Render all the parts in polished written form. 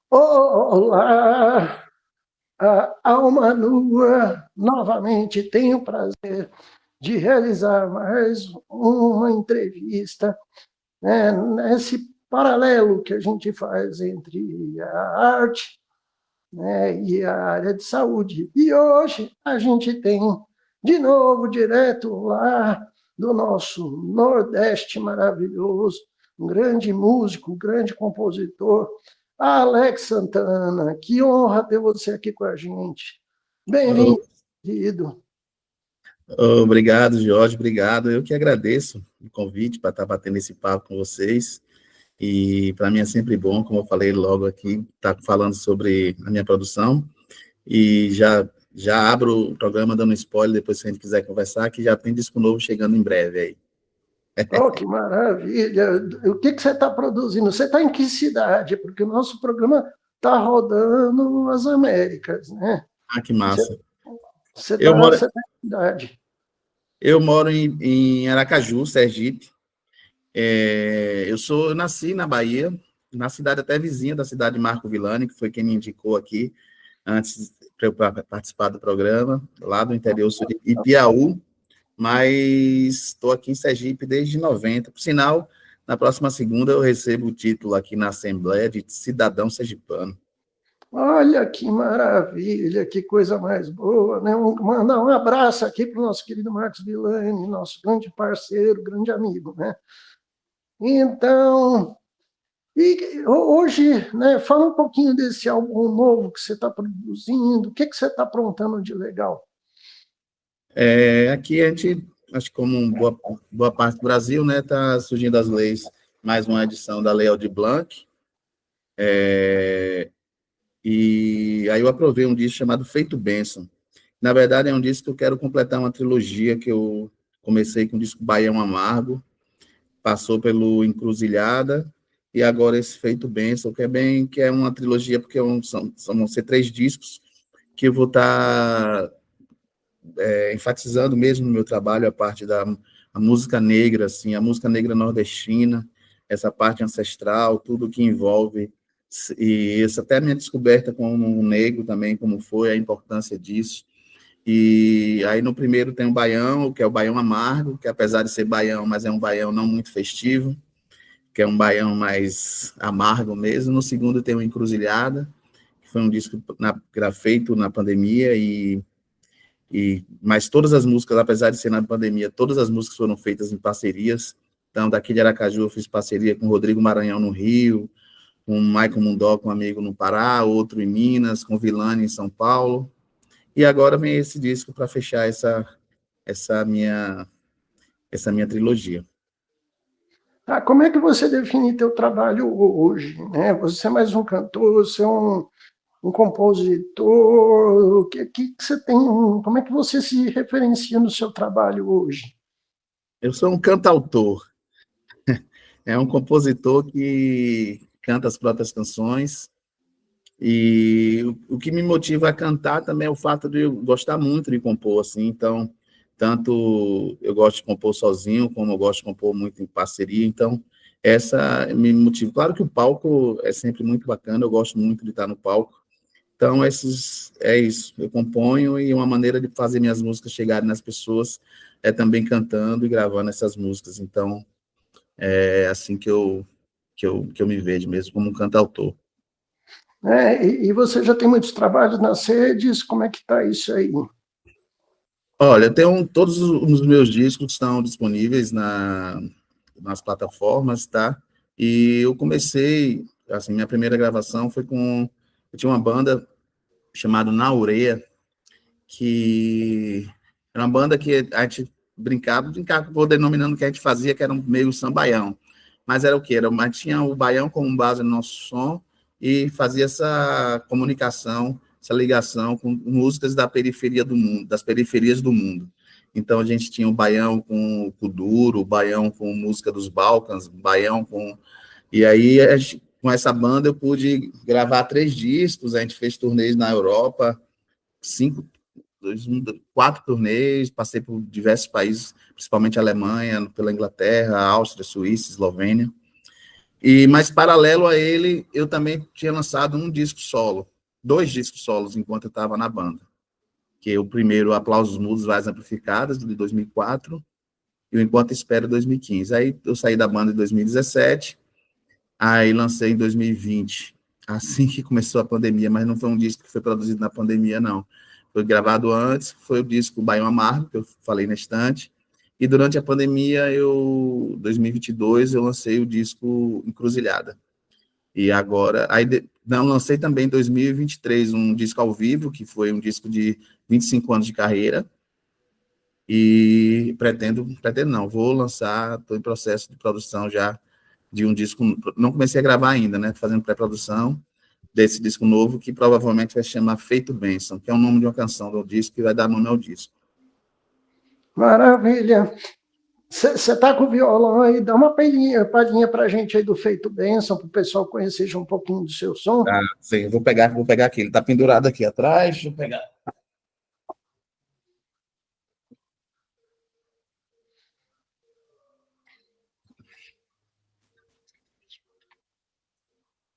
Olá, a alma nua, novamente tenho o prazer de realizar mais uma entrevista, né, nesse paralelo que a gente faz entre a arte, né, e a área de saúde. E hoje a gente tem, de novo, direto lá do nosso Nordeste maravilhoso, um grande músico, um grande compositor, Alex Santana. Que honra ter você aqui com a gente. Bem-vindo, querido. Obrigado, Jorge, obrigado. Eu que agradeço o convite para estar batendo esse papo com vocês. E para mim é sempre bom, como eu falei logo aqui, estar falando sobre a minha produção. E já abro o programa dando spoiler, depois se a gente quiser conversar, que já tem disco novo chegando em breve aí. Oh, que maravilha! O que você está produzindo? Você está em que cidade? Porque o nosso programa está rodando as Américas, né? Ah, que Você massa. Eu está moro, você tá em que cidade? eu moro em Aracaju, Sergipe. Eu nasci na Bahia, na cidade até vizinha da cidade de Marco Villani, que foi quem me indicou aqui, antes para eu participar do programa, lá do interior sul de Ipiaú, mas estou aqui em Sergipe desde 90. Por sinal, na próxima segunda eu recebo o título aqui na Assembleia de cidadão sergipano. Olha que maravilha, que coisa mais boa, né? Mandar um abraço aqui para o nosso querido Marcos Villani, nosso grande parceiro, grande amigo, né? Então, hoje, né, fala um pouquinho desse álbum novo que você está produzindo, o que você está aprontando de legal? Aqui a gente, acho que como boa parte do Brasil, né, está surgindo as leis, mais uma edição da Lei Aldir Blanc, e aí eu aprovei um disco chamado Feito Bênção. Na verdade, é um disco que eu quero completar uma trilogia que eu comecei com o disco Baião Amargo, passou pelo Encruzilhada, e agora esse Feito Bênção, que é uma trilogia, porque vão ser 3 discos, que eu vou estar enfatizando mesmo no meu trabalho a parte da a música negra, assim, a música negra nordestina, essa parte ancestral, tudo que envolve, e essa até a minha descoberta como um negro também, como foi a importância disso. E aí no primeiro tem o baião, que é o baião amargo, que apesar de ser baião, mas é um baião não muito festivo, que é um baião mais amargo mesmo. No segundo tem o Encruzilhada, que foi um disco feito na pandemia, mas todas as músicas, apesar de ser na pandemia, todas as músicas foram feitas em parcerias. Então, daqui de Aracaju eu fiz parceria com o Rodrigo Maranhão no Rio, com o Michael Mundoca, um amigo no Pará, outro em Minas, com o Vilani em São Paulo. E agora vem esse disco para fechar essa minha essa minha trilogia. Ah, como é que você define teu trabalho hoje, né? Você é mais um cantor, você é um compositor, o que você tem, como é que você se referencia no seu trabalho hoje? Eu sou um cantautor, é um compositor que canta as próprias canções, e o que me motiva a cantar também é o fato de eu gostar muito de compor, assim, então, tanto eu gosto de compor sozinho, como eu gosto de compor muito em parceria, então, essa me motiva. Claro que o palco é sempre muito bacana, eu gosto muito de estar no palco, então, é isso, eu componho, e uma maneira de fazer minhas músicas chegarem nas pessoas é também cantando e gravando essas músicas, então, é assim que eu me vejo mesmo, como um cantautor. Né? E você já tem muitos trabalhos nas redes, como é que está isso aí? Olha, todos os meus discos estão disponíveis nas plataformas, tá? E eu comecei, assim, minha primeira gravação foi eu tinha uma banda chamada Na Ureia, que era uma banda que a gente brincava denominando que a gente fazia, que era um meio sambaião. Mas era o quê? Tinha o baião como base no nosso som e fazia essa comunicação, essa ligação com músicas da periferia do mundo, das periferias do mundo. Então a gente tinha o baião com o kuduro, o baião com música dos Balcãs, baião com... E aí, com essa banda, eu pude gravar 3 discos, a gente fez turnês na Europa, 5 4 turnês, passei por diversos países, principalmente a Alemanha, pela Inglaterra, Áustria, Suíça, Eslovênia. Mas, paralelo a ele, eu também tinha lançado um disco solo, 2 discos solos, enquanto eu estava na banda. Que é o primeiro, Aplausos Mudos, Vozes Amplificadas, de 2004, e o Enquanto Espero, 2015. Aí eu saí da banda em 2017, aí lancei em 2020, assim que começou a pandemia, mas não foi um disco que foi produzido na pandemia, não. Foi gravado antes, foi o disco Baião Amargo, que eu falei na estante, e durante a pandemia, 2022, eu lancei o disco Encruzilhada. E agora, não, lancei também em 2023 um disco ao vivo, que foi um disco de 25 anos de carreira, e não, vou lançar, estou em processo de produção já de um disco, não comecei a gravar ainda, né, fazendo pré-produção desse disco novo, que provavelmente vai se chamar Feito Bênção, que é o nome de uma canção do disco, que vai dar nome ao disco. Maravilha. Você está com o violão aí, dá uma palhinha para a gente aí do Feito Bênção, para o pessoal conhecer já um pouquinho do seu som. Ah, sim, vou pegar aqui, ele está pendurado aqui atrás, deixa eu pegar.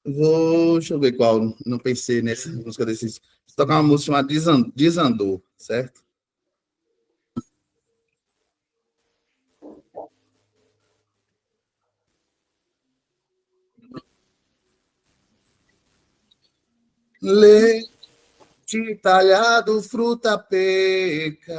Deixa eu ver qual, não pensei nessa música desses. Vou tocar uma música chamada Desandou, certo? Leite talhado, fruta peca,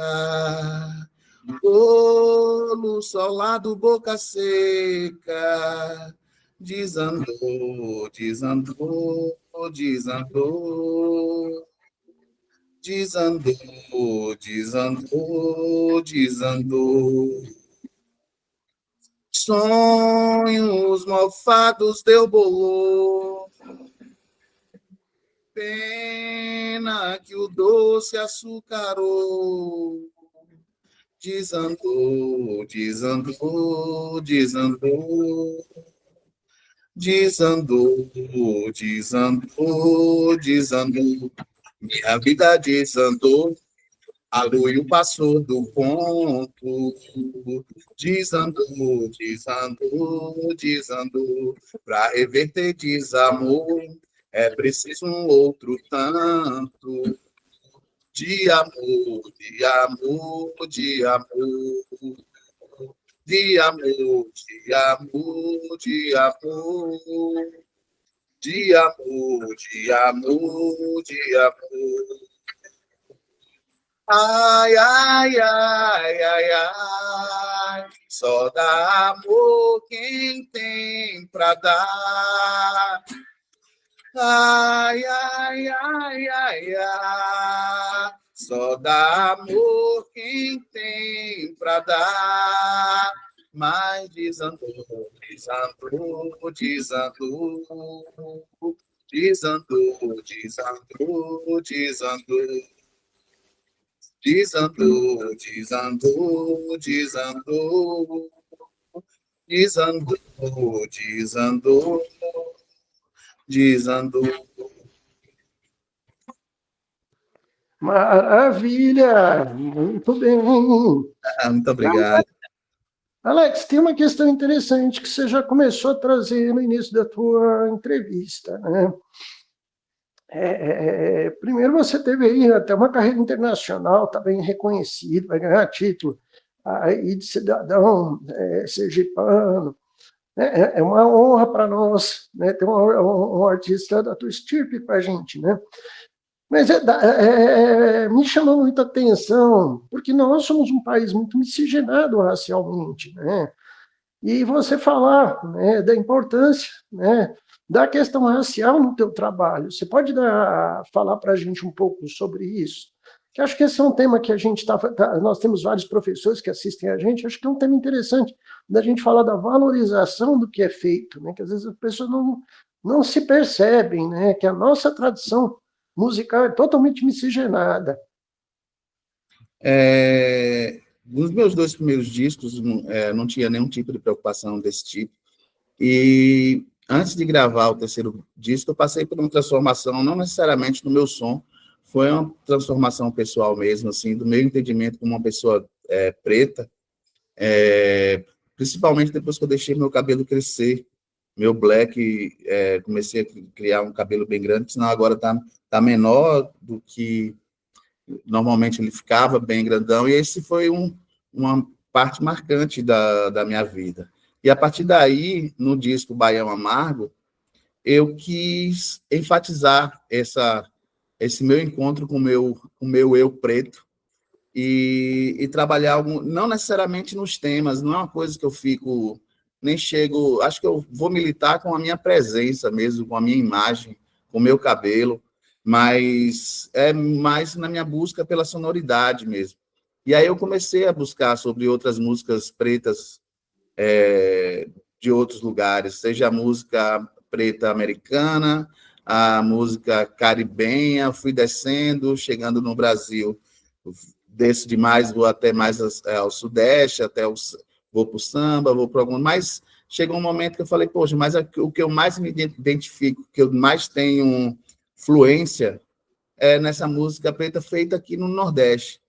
bolo solado, boca seca, desandou, desandou, desandou, desandou, desandou, desandou. Sonhos mofados deu bolor, pena que o doce açucarou. Desandou, desandou, desandou, desandou, desandou, desandou. Minha vida desandou, a lua passou do ponto. Desandou, desandou, desandou. Para reverter desamor, é preciso um outro tanto de amor, de amor, de amor, de amor, de amor, de amor, de amor, de amor, de amor. Ai, ai, ai, ai, ai, só dá amor quem tem pra dar. Ai, ai, ai, ai, ai, só dá amor quem tem pra dar. Mas desandou, desandou, desandou, desandou, desandou, desandou, desandou, desandou, desandou, desandou, desandou, desandou. Maravilha, muito bem. Muito obrigado. Alex, tem uma questão interessante que você já começou a trazer no início da tua entrevista, né? Primeiro, você teve aí até uma carreira internacional, está bem reconhecido, vai ganhar título aí de cidadão sergipano. É uma honra para nós, né, ter um artista da tua estirpe com a gente, né? Mas me chamou muita atenção, porque nós somos um país muito miscigenado racialmente, né? E você falar, né, da importância, né, da questão racial no teu trabalho. Você pode falar para a gente um pouco sobre isso? Que acho que esse é um tema que a gente nós temos vários professores que assistem a gente, acho que é um tema interessante da gente falar da valorização do que é feito, né? Que às vezes as pessoas não se percebem, né? Que a nossa tradição musical é totalmente miscigenada. Nos meus 2 primeiros discos, não tinha nenhum tipo de preocupação desse tipo. E antes de gravar o terceiro disco, eu passei por uma transformação, não necessariamente no meu som, foi uma transformação pessoal mesmo, assim, do meu entendimento como uma pessoa preta, principalmente depois que eu deixei meu cabelo crescer, meu black, comecei a criar um cabelo bem grande, senão agora tá menor do que normalmente ele ficava, bem grandão, e esse foi uma parte marcante da minha vida. E a partir daí, no disco Baião Amargo, eu quis enfatizar esse meu encontro com o meu eu preto, e trabalhar não necessariamente nos temas, não é uma coisa que eu fico, nem chego, acho que eu vou militar com a minha presença mesmo, com a minha imagem, com o meu cabelo, mas é mais na minha busca pela sonoridade mesmo. E aí eu comecei a buscar sobre outras músicas pretas de outros lugares, seja a música preta americana, a música caribenha, fui descendo, chegando no Brasil, desço demais, vou até mais ao sudeste, vou para o samba, vou para algum, mas chegou um momento que eu falei, poxa, mas o que eu mais me identifico, que eu mais tenho fluência, é nessa música preta feita aqui no Nordeste.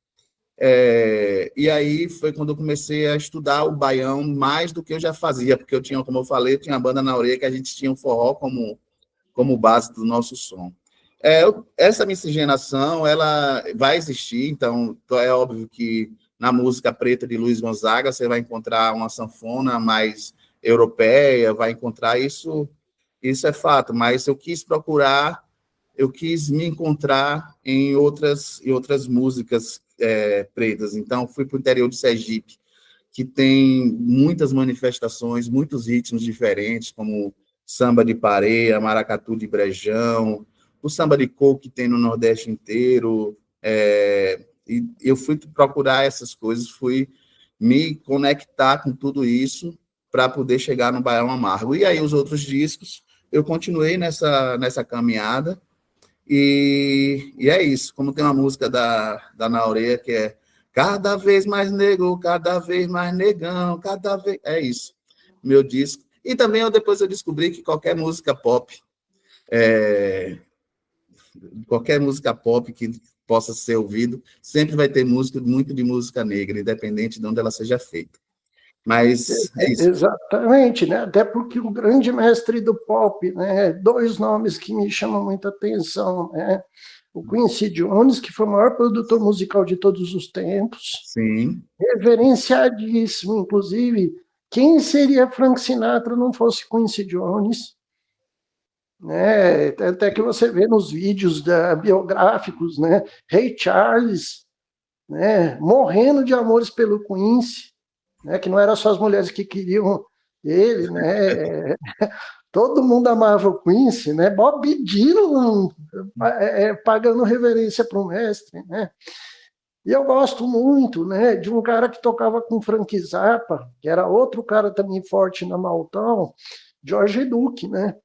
E aí foi quando eu comecei a estudar o baião mais do que eu já fazia, porque eu tinha, como eu falei, eu tinha a banda na orelha, que a gente tinha o forró como base do nosso som. Essa miscigenação, ela vai existir, então é óbvio que na música preta de Luiz Gonzaga você vai encontrar uma sanfona mais europeia, vai encontrar isso é fato, mas eu quis me encontrar em outras músicas pretas, então fui para o interior de Sergipe, que tem muitas manifestações, muitos ritmos diferentes, como samba de pareia, maracatu de brejão, o samba de coco que tem no Nordeste inteiro, e eu fui procurar essas coisas, fui me conectar com tudo isso para poder chegar no Baião Amargo. E aí os outros discos, eu continuei nessa caminhada, e é isso, como tem uma música da Naureia que é cada vez mais negro, cada vez mais negão, cada vez... É isso, meu disco. E também depois eu descobri que qualquer música pop que possa ser ouvido, sempre vai ter muito de música negra, independente de onde ela seja feita. Mas é isso. Exatamente, né? Até porque o grande mestre do pop, né? Dois nomes que me chamam muita atenção, né? O Quincy Jones, que foi o maior produtor musical de todos os tempos, sim, reverenciadíssimo, inclusive. Quem seria Frank Sinatra não fosse Quincy Jones? Né? Até que você vê nos vídeos biográficos, né? Ray Charles, né? Morrendo de amores pelo Quincy, né? Que não eram só as mulheres que queriam ele, né? Todo mundo amava o Quincy, né? Bob Dylan pagando reverência para o mestre, né? E eu gosto muito, né, de um cara que tocava com Frank Zappa, que era outro cara também forte na Motown, George Duke, né?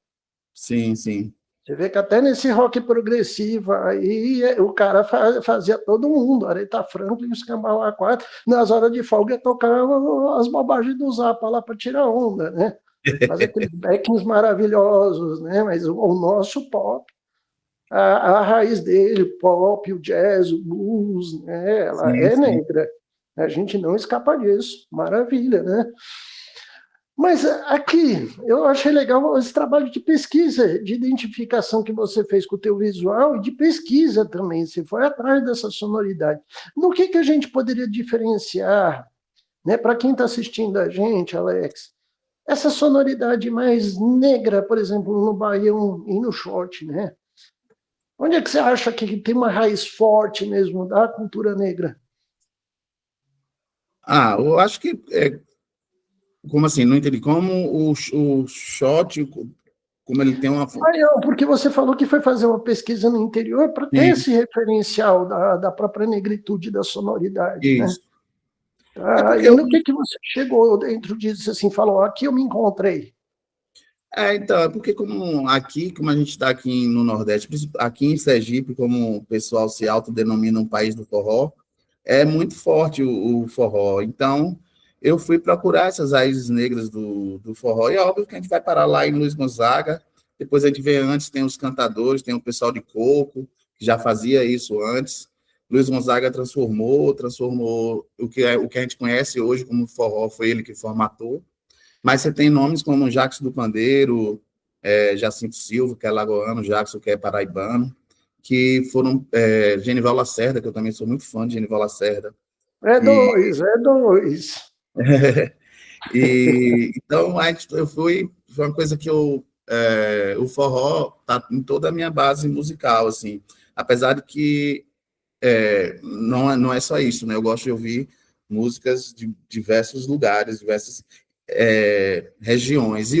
Sim, sim. Você vê que até nesse rock progressivo aí o cara fazia todo mundo, Aretha Franklin, os Cambau 4, nas horas de folga ia tocar as bobagens do Zappa lá para tirar onda, né? Fazer aqueles backings maravilhosos, né? Mas o nosso pop, a raiz dele, o pop, o jazz, o blues, né? Ela Sim, é sim. negra. A gente não escapa disso. Maravilha, né? Mas aqui, eu achei legal esse trabalho de pesquisa, de identificação que você fez com o teu visual e de pesquisa também. Você foi atrás dessa sonoridade. No que a gente poderia diferenciar, né? Para quem está assistindo a gente, Alex, essa sonoridade mais negra, por exemplo, no baião e no short, né? Onde é que você acha que tem uma raiz forte mesmo da cultura negra? Eu acho que, como assim, não entendi, como o shot, como ele tem uma... Não, porque você falou que foi fazer uma pesquisa no interior para ter Sim, esse referencial da própria negritude da sonoridade, né? isso. É porque E no que você chegou dentro disso, assim, falou, aqui eu me encontrei. então, é porque como a gente está aqui no Nordeste, aqui em Sergipe, como o pessoal se autodenomina um país do forró, é muito forte o forró. Então, eu fui procurar essas raízes negras do forró, e é óbvio que a gente vai parar lá em Luiz Gonzaga, depois a gente vê antes, tem os cantadores, tem o pessoal de coco, que já fazia isso antes. Luiz Gonzaga transformou o que a gente conhece hoje como forró, foi ele que formatou. Mas você tem nomes como Jackson do Pandeiro, Jacinto Silva, que é lagoano, Jackson, que é paraibano, que foram Genival Lacerda, que eu também sou muito fã de Genival Lacerda. É E, dois, é dois. então, foi uma coisa que o forró tá em toda a minha base musical, assim, apesar de que não é só isso, né? Eu gosto de ouvir músicas de diversos lugares, diversas regiões.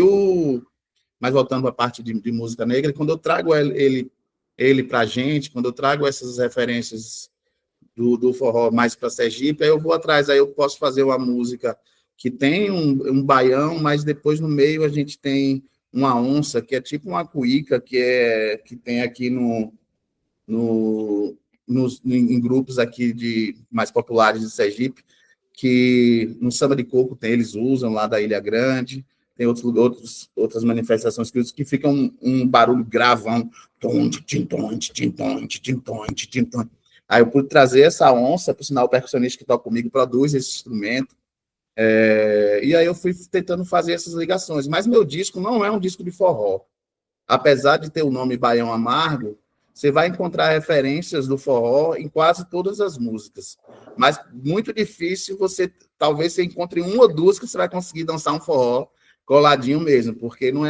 Mas voltando para a parte de música negra, quando eu trago ele para a gente, quando eu trago essas referências do forró mais para Sergipe, aí eu vou atrás, aí eu posso fazer uma música que tem um baião, mas depois no meio a gente tem uma onça, que é tipo uma cuíca, que tem aqui no, em grupos aqui mais populares de Sergipe, que no samba de coco eles usam lá da Ilha Grande, tem outras manifestações que ficam um barulho gravão, aí eu pude trazer essa onça, por sinal o percussionista que toca comigo produz esse instrumento, e aí eu fui tentando fazer essas ligações, mas meu disco não é um disco de forró, apesar de ter o nome Baião Amargo, você vai encontrar referências do forró em quase todas as músicas. Mas muito difícil talvez você encontre uma ou duas que você vai conseguir dançar um forró coladinho mesmo, porque não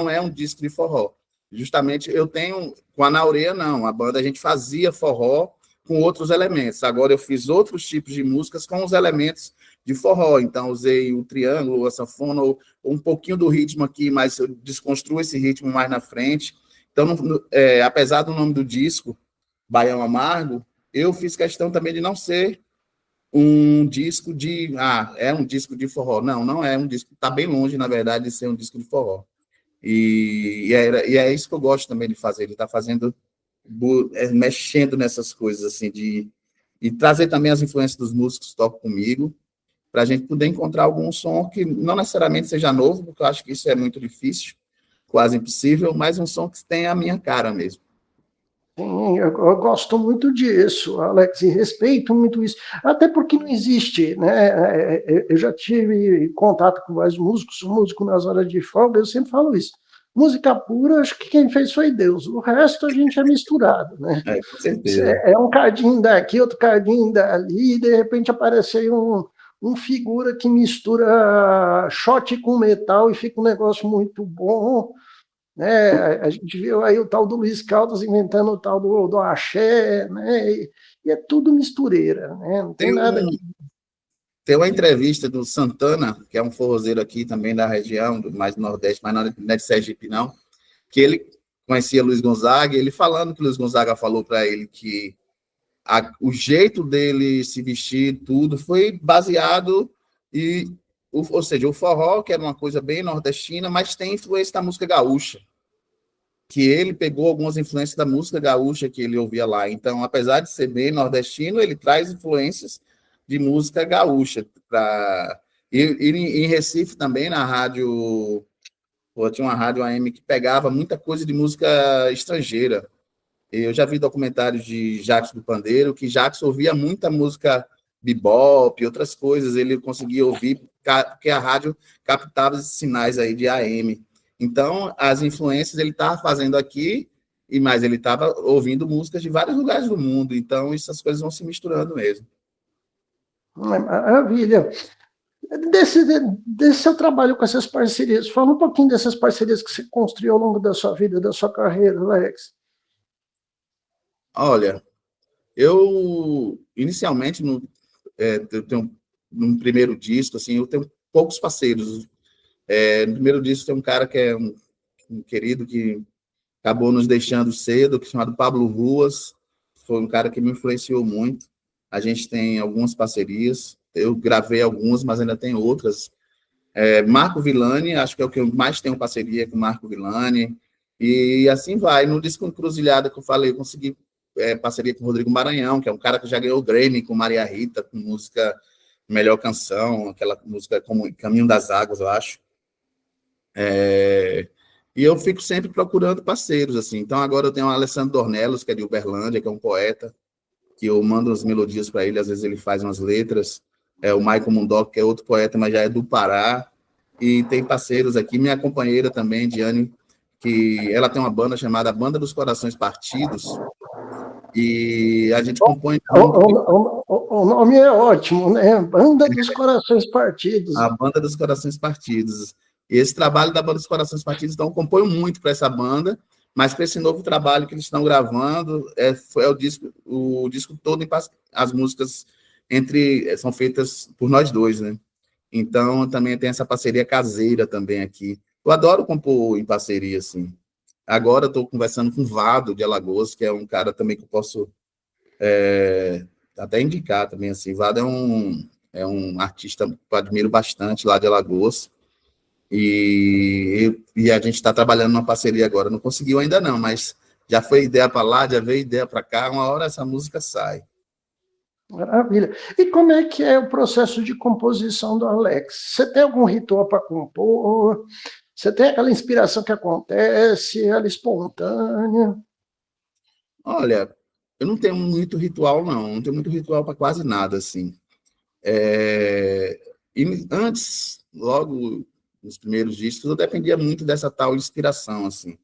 é um disco de forró. Justamente eu tenho, com a Naureia não, a banda a gente fazia forró com outros elementos. Agora eu fiz outros tipos de músicas com os elementos de forró. Então usei o triângulo, a sanfona, um pouquinho do ritmo aqui, mas eu desconstruo esse ritmo mais na frente. Então, apesar do nome do disco, Baião Amargo, eu fiz questão também de não ser um disco é um disco de forró. Não é um disco, está bem longe, na verdade, de ser um disco de forró. E é isso que eu gosto também de fazer, ele está fazendo, mexendo nessas coisas, assim, e trazer também as influências dos músicos que tocam comigo, para a gente poder encontrar algum som que não necessariamente seja novo, porque eu acho que isso é muito difícil, quase impossível, mas um som que tenha a minha cara mesmo. Sim, eu gosto muito disso, Alex, e respeito muito isso. Até porque não existe, né? Eu já tive contato com vários músicos, músico nas horas de folga, eu sempre falo isso. Música pura, acho que quem fez foi Deus. O resto a gente é misturado, né? Com certeza. É um cadinho daqui, outro cadinho dali, e de repente aparece aí um figura que mistura shot com metal e fica um negócio muito bom, né? A gente viu aí o tal do Luiz Caldas inventando o tal do axé, né? E é tudo mistureira, né? Não tem Tem, nada um, que... tem uma entrevista do Santana, que é um forrozeiro aqui também da região, mais do Nordeste, mas não é de Sergipe, não, que ele conhecia Luiz Gonzaga, e ele falando que Luiz Gonzaga falou para ele que o jeito dele se vestir, tudo, foi baseado, ou seja, o forró, que era uma coisa bem nordestina, mas tem influência da música gaúcha, que ele pegou algumas influências da música gaúcha que ele ouvia lá. Então, apesar de ser bem nordestino, ele traz influências de música gaúcha. Em Recife também, na rádio, tinha uma rádio AM que pegava muita coisa de música estrangeira. Eu já vi documentários de Jackson do Pandeiro, que Jackson ouvia muita música bebop e outras coisas, ele conseguia ouvir, porque a rádio captava esses sinais aí de AM. Então, as influências ele estava fazendo aqui, mas ele estava ouvindo músicas de vários lugares do mundo, então essas coisas vão se misturando mesmo. Maravilha. Desse, desse seu trabalho com essas parcerias, fala um pouquinho dessas parcerias que você construiu ao longo da sua vida, da sua carreira, Alex. Olha, eu inicialmente eu tenho num primeiro disco, assim, eu tenho poucos parceiros. No primeiro disco tem um cara que é um querido que acabou nos deixando cedo, que é chamado Pablo Ruas, foi um cara que me influenciou muito. A gente tem algumas parcerias, eu gravei algumas, mas ainda tem outras. Marco Villani, acho que é o que eu mais tenho parceria com Marco Villani, e assim vai. No disco Encruzilhada que eu falei, eu consegui parceria com o Rodrigo Maranhão, que é um cara que já ganhou o Grammy com Maria Rita, com música Melhor Canção, aquela música como Caminho das Águas, eu acho. E eu fico sempre procurando parceiros, assim. Então, agora eu tenho o Alessandro Dornelos, que é de Uberlândia, que é um poeta, que eu mando as melodias para ele, às vezes ele faz umas letras. O Michael Mundoc, que é outro poeta, mas já é do Pará. e tem parceiros aqui, minha companheira também, Diane, que ela tem uma banda chamada Banda dos Corações Partidos, e a gente compõe junto. O nome é ótimo, né? Banda dos Corações Partidos. A Banda dos Corações Partidos. E esse trabalho da Banda dos Corações Partidos, então, eu componho muito para essa banda, mas para esse novo trabalho que eles estão gravando, é o disco todo, as músicas são feitas por nós dois, né? Então, também tem essa parceria caseira também aqui. Eu adoro compor em parceria, assim. Agora estou conversando com o Vado, de Alagoas, que é um cara também que eu posso até indicar também, assim. Vado é um artista que eu admiro bastante lá de Alagoas. E a gente está trabalhando numa parceria agora. Não conseguiu ainda não, mas já foi ideia para lá, já veio ideia para cá. Uma hora essa música sai. Maravilha. E como é que é o processo de composição do Alex? Você tem algum ritual para compor? Você tem aquela inspiração que acontece, ela é espontânea? Olha, eu não tenho muito ritual, não. Não tenho muito ritual para quase nada, assim. E antes, logo nos primeiros discos, eu dependia muito dessa tal inspiração, assim.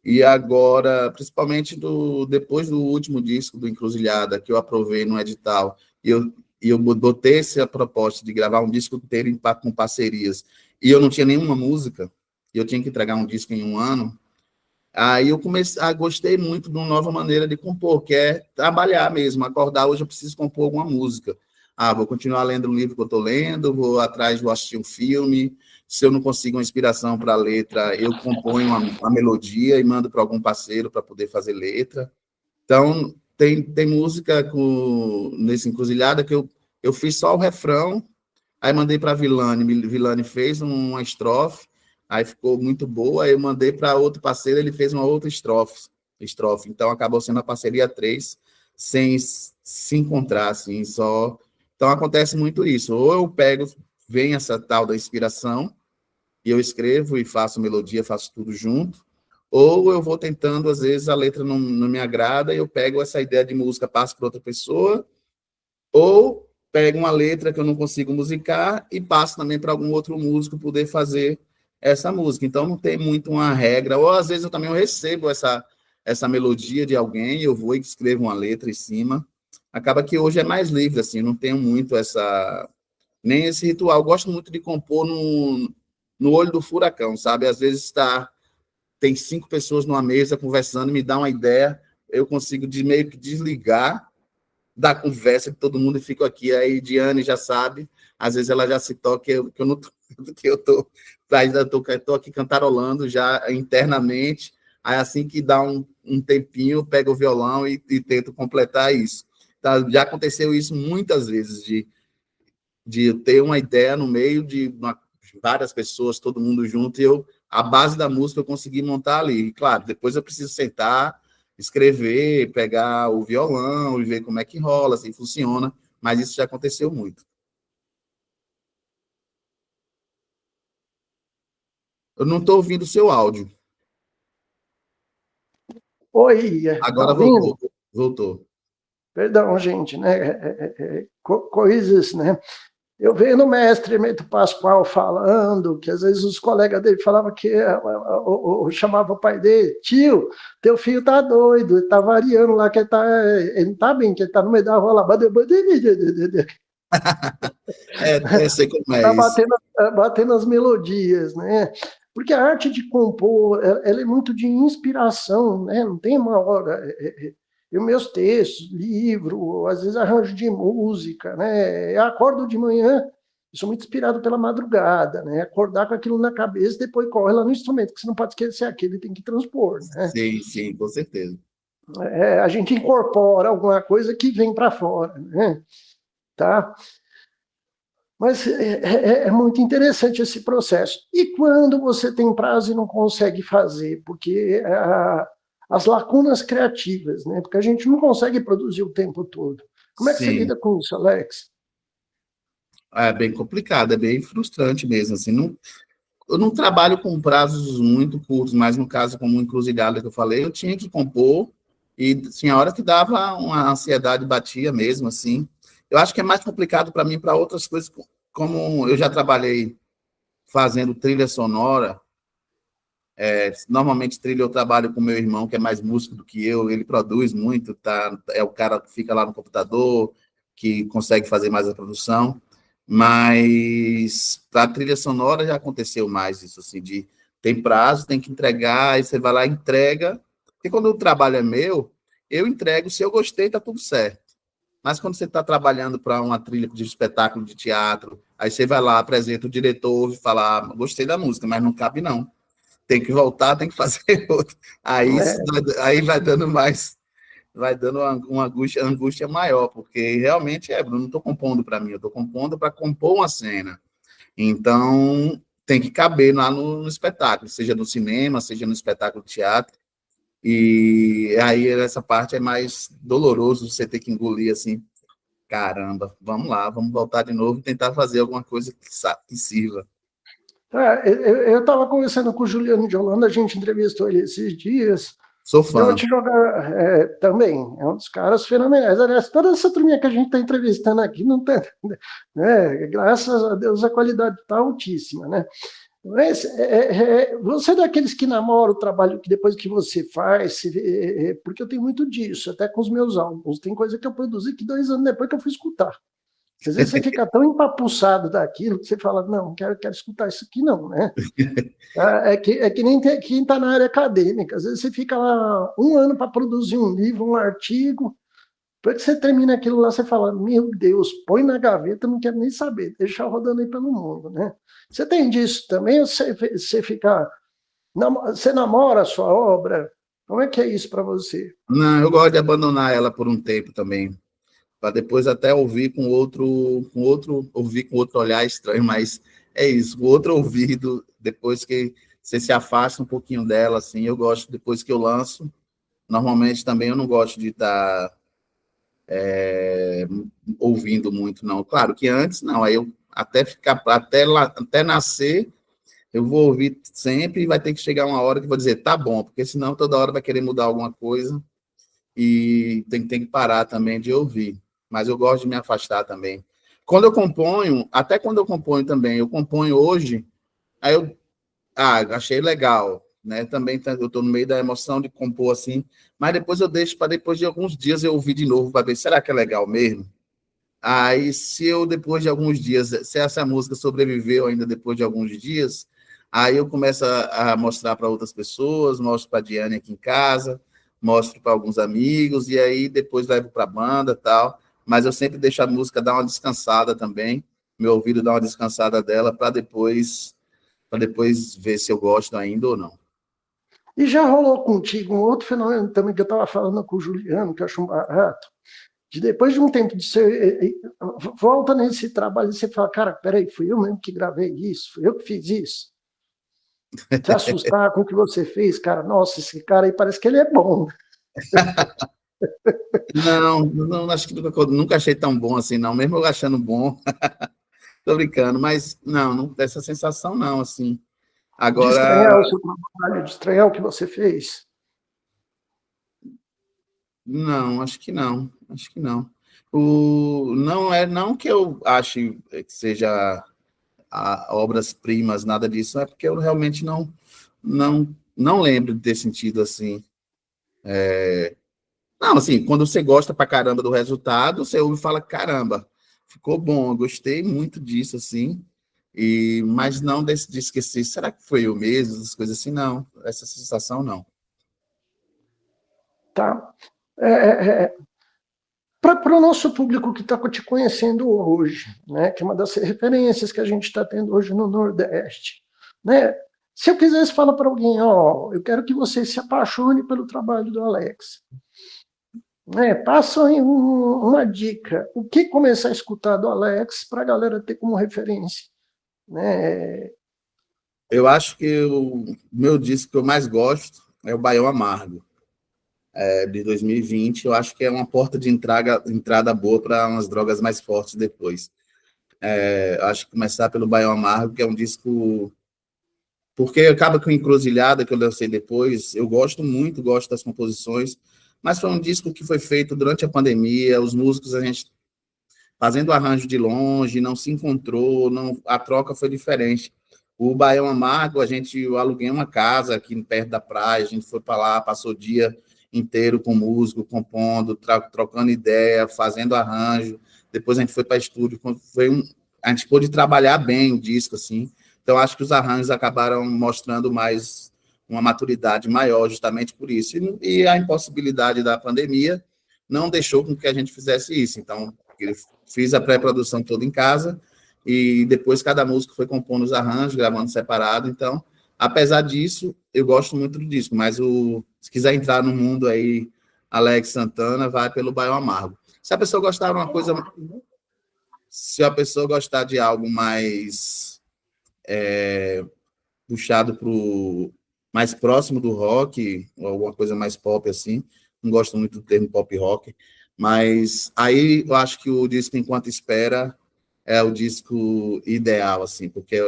E agora, principalmente depois do último disco do Encruzilhada, que eu aprovei no edital, e eu botei essa proposta de gravar um disco inteiro com parcerias, e eu não tinha nenhuma música, e eu tinha que entregar um disco em um ano, aí eu gostei muito de uma nova maneira de compor, que é trabalhar mesmo, acordar, hoje eu preciso compor alguma música. Vou continuar lendo o livro que eu estou lendo, vou atrás, vou assistir um filme, se eu não consigo uma inspiração para a letra, eu componho uma melodia e mando para algum parceiro para poder fazer letra. Então, tem música nesse Encruzilhada que eu fiz só o refrão, aí mandei para a Vilane fez uma estrofe, aí ficou muito boa, aí eu mandei para outro parceiro, ele fez uma outra estrofe. Então, acabou sendo a parceria 3, sem se encontrar, assim, só... Então, acontece muito isso. Ou eu vem essa tal da inspiração, e eu escrevo e faço melodia, faço tudo junto, ou eu vou tentando, às vezes, a letra não me agrada, e eu pego essa ideia de música, passo para outra pessoa, ou pego uma letra que eu não consigo musicar e passo também para algum outro músico poder fazer essa música. Então, não tem muito uma regra. Ou, às vezes, eu recebo essa melodia de alguém, eu vou e escrevo uma letra em cima. Acaba que hoje é mais livre, assim, não tenho muito nem esse ritual. Eu gosto muito de compor no olho do furacão, sabe? Às vezes tem 5 pessoas numa mesa conversando, me dá uma ideia, eu consigo meio que desligar da conversa que todo mundo fica aqui. Aí Diane já sabe, às vezes ela já se toca que eu não tô, que eu tô aqui cantarolando já internamente. Aí assim que dá um tempinho, eu pego o violão e tento completar isso. Tá, já aconteceu isso muitas vezes, de ter uma ideia no meio de várias pessoas, todo mundo junto, e a base da música eu consegui montar ali. E, claro, depois eu preciso sentar, escrever, pegar o violão e ver como é que rola, assim funciona, mas isso já aconteceu muito. Eu não estou ouvindo o seu áudio. Oi, tá Agora ouvindo? Voltou. Perdão, gente, né? Coisas, né? Eu vejo no mestre Hermeto Pascoal falando que às vezes os colegas dele falavam que chamava o pai dele, tio, teu filho tá doido, ele tá variando lá, que ele não tá bem, que ele tá no meio da rua lá. Eu sei como é Tá isso. batendo as melodias, né? Porque a arte de compor, ela é muito de inspiração, né? Não tem uma hora. E os meus textos, livro, às vezes arranjo de música, né? Eu acordo de manhã, eu sou muito inspirado pela madrugada, né? Acordar com aquilo na cabeça, depois corre lá no instrumento, que você não pode esquecer aquilo, tem que transpor, né? Sim, com certeza. A gente incorpora alguma coisa que vem para fora, né? Tá? Mas é muito interessante esse processo. E quando você tem prazo e não consegue fazer? Porque as lacunas criativas, né? Porque a gente não consegue produzir o tempo todo. Como é que você Sim. lida com isso, Alex? É bem complicado, é bem frustrante mesmo, assim, eu não trabalho com prazos muito curtos, mas no caso, como Encruzilhada que eu falei, eu tinha que compor, e tinha hora que dava uma ansiedade, batia mesmo, assim. Eu acho que é mais complicado para mim, para outras coisas, como eu já trabalhei fazendo trilha sonora. Normalmente, trilha eu trabalho com meu irmão, que é mais músico do que eu, ele produz muito, tá? É o cara que fica lá no computador, que consegue fazer mais a produção, mas para trilha sonora já aconteceu mais isso, assim, de tem prazo, tem que entregar, aí você vai lá e entrega, porque quando o trabalho é meu, eu entrego, se eu gostei, tá tudo certo. Mas quando você está trabalhando para uma trilha de espetáculo de teatro, aí você vai lá, apresenta o diretor e fala, gostei da música, mas não cabe não, tem que voltar, tem que fazer outro. Aí vai dando mais, vai dando uma angústia maior, porque realmente Bruno, não estou compondo para mim, eu estou compondo para compor uma cena. Então, tem que caber lá no espetáculo, seja no cinema, seja no espetáculo de teatro. E aí essa parte é mais doloroso, você ter que engolir assim, caramba, vamos lá, vamos voltar de novo e tentar fazer alguma coisa que sirva. Eu estava conversando com o Juliano de Holanda, a gente entrevistou ele esses dias. Sou Eu vou fã. te jogar também, é um dos caras fenomenais. Aliás, toda essa turminha que a gente está entrevistando aqui não tem, né? Graças a Deus a qualidade está altíssima, né? Mas você é daqueles que namora o trabalho que depois que você faz, porque eu tenho muito disso, até com os meus álbuns. Tem coisa que eu produzi que 2 anos depois que eu fui escutar. Às vezes você fica tão empapuçado daquilo que você fala, não, quero escutar isso aqui não, né? É que nem quem está na área acadêmica. Às vezes você fica lá 1 ano para produzir um livro, um artigo, depois que você termina aquilo lá, você fala, meu Deus, põe na gaveta, não quero nem saber, deixa rodando aí pelo mundo, né? Você tem disso também, ou você fica... Você namora a sua obra? Como é que é isso para você? Não, eu gosto de abandonar ela por um tempo também, para depois até ouvir ouvir com outro olhar estranho, mas é isso, o outro ouvido, depois que você se afasta um pouquinho dela, assim, eu gosto, depois que eu lanço, normalmente também eu não gosto de estar ouvindo muito, não. Claro que antes, não, aí eu até nascer, eu vou ouvir sempre e vai ter que chegar uma hora que eu vou dizer, tá bom, porque senão toda hora vai querer mudar alguma coisa e tem que parar também de ouvir. Mas eu gosto de me afastar também. Quando eu componho, até quando eu componho também, eu componho hoje, aí eu achei legal, né? Também eu estou no meio da emoção de compor assim, mas depois eu deixo para depois de alguns dias eu ouvir de novo para ver, será que é legal mesmo? Aí, se eu, depois de alguns dias, se essa música sobreviveu ainda depois de alguns dias, aí eu começo a mostrar para outras pessoas, mostro para a Diane aqui em casa, mostro para alguns amigos, e aí depois levo para a banda e tal. Mas eu sempre deixo a música dar uma descansada também, meu ouvido dar uma descansada dela, para depois ver se eu gosto ainda ou não. E já rolou contigo um outro fenômeno também que eu estava falando com o Juliano, que eu acho um barato, de depois de um tempo de você volta nesse trabalho e você fala, cara, peraí, fui eu mesmo que gravei isso, fui eu que fiz isso. Se assustar com o que você fez, cara, nossa, esse cara aí parece que ele é bom. Não, acho que nunca achei tão bom assim, não, mesmo eu achando bom, tô brincando, mas não dessa sensação não, assim. De Agora, estranhar o seu trabalho, de estranhar o que você fez. não, acho que não, acho que não. Não que eu ache que seja obras-primas, nada disso, é porque eu realmente não lembro de ter sentido assim. Não, assim, quando você gosta pra caramba do resultado, você ouve e fala, caramba, ficou bom, eu gostei muito disso, assim, mas não de esquecer, será que foi eu mesmo, essas coisas assim, não, essa sensação não. Tá? Para o nosso público que está te conhecendo hoje, né, que é uma das referências que a gente está tendo hoje no Nordeste, né, se eu quisesse falar para alguém, ó, eu quero que você se apaixone pelo trabalho do Alex, né, passa aí uma dica, o que começar a escutar do Alex para a galera ter como referência, né? Eu acho que o meu disco que eu mais gosto é o Baião Amargo, de 2020. Eu acho que é uma porta de entrada boa para umas drogas mais fortes depois. Eu acho que começar pelo Baião Amargo, que é um disco... Porque acaba com Encruzilhada, que eu lancei depois, eu gosto das composições, mas foi um disco que foi feito durante a pandemia, os músicos, a gente fazendo arranjo de longe, não se encontrou, a troca foi diferente. O Baião Amargo, eu aluguei uma casa aqui perto da praia, a gente foi para lá, passou o dia inteiro com músico, compondo, trocando ideia, fazendo arranjo. Depois a gente foi para estúdio, a gente pôde trabalhar bem o disco, assim. Então, acho que os arranjos acabaram mostrando mais uma maturidade maior, justamente por isso. E a impossibilidade da pandemia não deixou com que a gente fizesse isso. Então, eu fiz a pré-produção toda em casa, e depois cada músico foi compondo os arranjos, gravando separado. Então, apesar disso, eu gosto muito do disco, mas se quiser entrar no mundo aí, Alex Santana, vai pelo Baião Amargo. Se a pessoa gostar de uma coisa, se a pessoa gostar de algo mais puxado para o mais próximo do rock, ou alguma coisa mais pop assim, não gosto muito do termo pop rock, mas aí eu acho que o disco Enquanto Espera é o disco ideal, assim, porque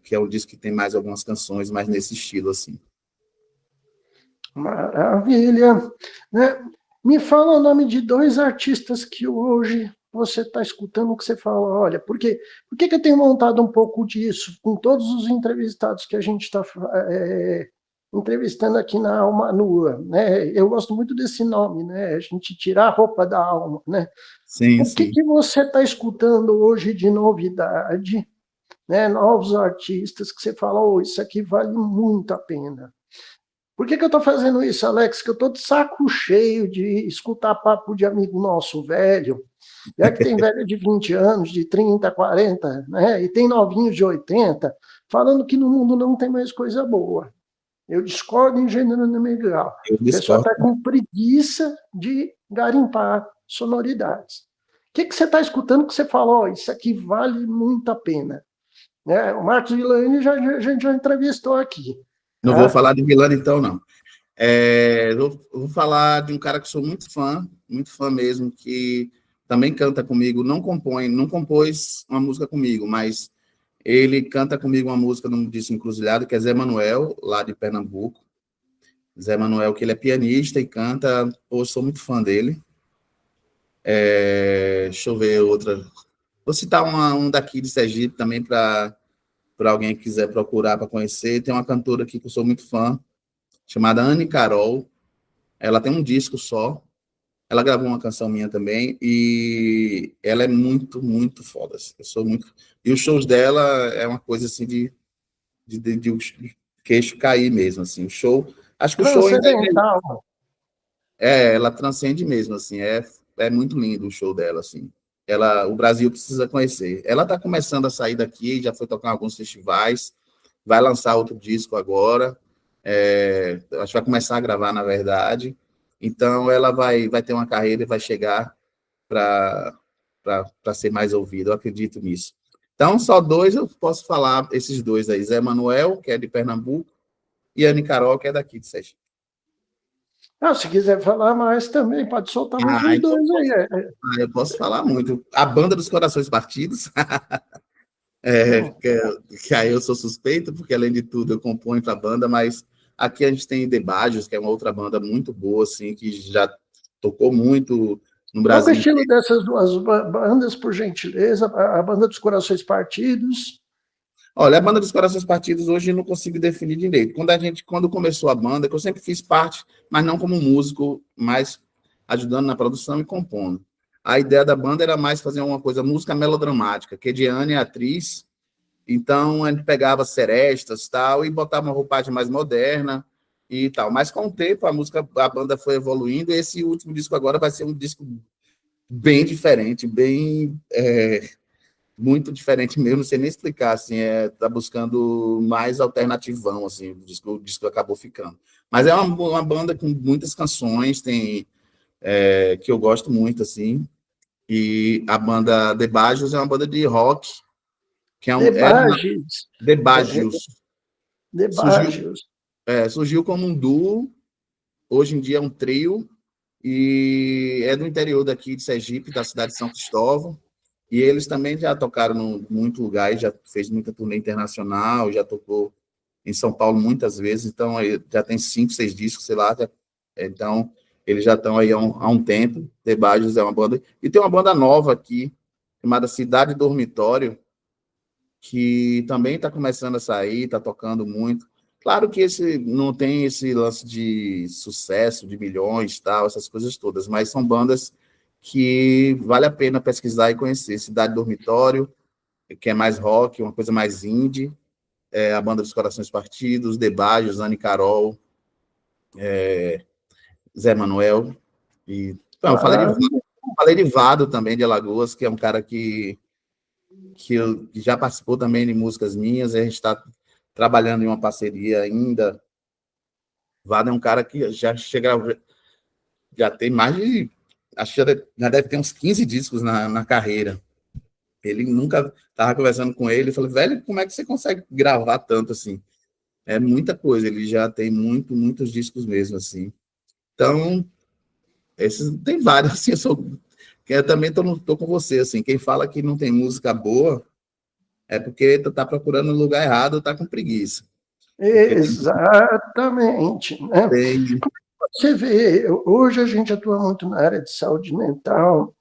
que é o disco que tem mais algumas canções mais nesse estilo, assim. Maravilha. Né? Me fala o nome de 2 artistas que hoje você está escutando, que você fala, olha, por que eu tenho montado um pouco disso com todos os entrevistados que a gente está entrevistando aqui na Alma Nua, né? Eu gosto muito desse nome, né? A gente tirar a roupa da alma, né? Sim, O que você está escutando hoje de novidade, né? Novos artistas que você fala, oh, isso aqui vale muito a pena. Por que eu estou fazendo isso, Alex? Que eu estou de saco cheio de escutar papo de amigo nosso velho, já que tem velho de 20 anos, de 30, 40, né? E tem novinhos de 80, falando que no mundo não tem mais coisa boa. Eu discordo em gênero nenhum. A pessoa está com preguiça de garimpar sonoridades. O que você está escutando que você fala, oh, isso aqui vale muito a pena? Né? O Marcos Villani a gente já entrevistou aqui. Não vou falar de Milano, então, não. Vou falar de um cara que sou muito fã mesmo, que também canta comigo, não compôs uma música comigo, mas ele canta comigo uma música no disco Encruzilhada, que é Zé Manuel, lá de Pernambuco. Zé Manuel, que ele é pianista e canta, eu sou muito fã dele. Deixa eu ver outra. Vou citar um daqui de Sergipe também, para alguém que quiser procurar para conhecer. Tem uma cantora aqui que eu sou muito fã, chamada Anne Carol. Ela tem um disco só. Ela gravou uma canção minha também, e ela é muito, muito foda. Eu sou muito. E os shows dela é uma coisa assim de o queixo cair mesmo, assim. O show. Acho que o show ainda ela transcende mesmo, assim. É muito lindo o show dela, assim. O Brasil precisa conhecer. Ela está começando a sair daqui, já foi tocar em alguns festivais, vai lançar outro disco agora. Acho que vai começar a gravar, na verdade. Então, ela vai ter uma carreira e vai chegar para ser mais ouvida, eu acredito nisso. Então, só 2 eu posso falar, esses 2 aí, Zé Manuel, que é de Pernambuco, e Anne Carol, que é daqui de Sergipe. Se quiser falar mais também, pode soltar mais uns Então 2 aí. eu posso falar muito. A Banda dos Corações Partidos, que aí eu sou suspeito, porque além de tudo eu componho para a banda, mas aqui a gente tem The Bajos, que é uma outra banda muito boa, assim, que já tocou muito no Brasil. Qual é o estilo dessas 2 bandas, por gentileza? A Banda dos Corações Partidos? Olha, a Banda dos Corações Partidos hoje eu não consigo definir direito. Quando começou a banda, que eu sempre fiz parte, mas não como músico, mas ajudando na produção e compondo. A ideia da banda era mais fazer uma coisa, música melodramática, que Ediane é atriz, então a gente pegava serestas tal, e botava uma roupagem mais moderna e tal. Mas com o tempo a banda foi evoluindo, e esse último disco agora vai ser um disco bem diferente, muito diferente mesmo, não sei nem explicar, assim, tá buscando mais alternativão, assim, o disco acabou ficando. Mas é uma banda com muitas canções, que eu gosto muito, assim, e a banda The Bajos é uma banda de rock, que The Bajos. Surgiu como um duo, hoje em dia é um trio, e é do interior daqui de Sergipe, da cidade de São Cristóvão, e eles também já tocaram em muitos lugares, já fez muita turnê internacional, já tocou em São Paulo muitas vezes, então já tem 5, 6 discos, sei lá, então eles já estão aí há um tempo. The Bajos é uma banda, e tem uma banda nova aqui, chamada Cidade Dormitório, que também está começando a sair, está tocando muito. Claro que esse não tem esse lance de sucesso, de milhões, tal, essas coisas todas, mas são bandas que vale a pena pesquisar e conhecer. Cidade Dormitório, que é mais rock, uma coisa mais indie, a Banda dos Corações Partidos, Debajos, Anne Carol, Zé Manuel, e não, falei de Vado também, de Alagoas, que é um cara que já participou também de músicas minhas, e a gente está trabalhando em uma parceria ainda. Vado é um cara que já tem mais de, acho que já deve ter uns 15 discos na carreira. Ele nunca estava conversando com ele, falei, velho, como é que você consegue gravar tanto assim? É muita coisa, ele já tem muitos discos mesmo, assim. Então, esses tem vários, assim, eu também tô com você, assim, quem fala que não tem música boa é porque tu tá procurando no lugar errado ou tá com preguiça. Exatamente. Né? Tem... Você vê, hoje a gente atua muito na área de saúde mental.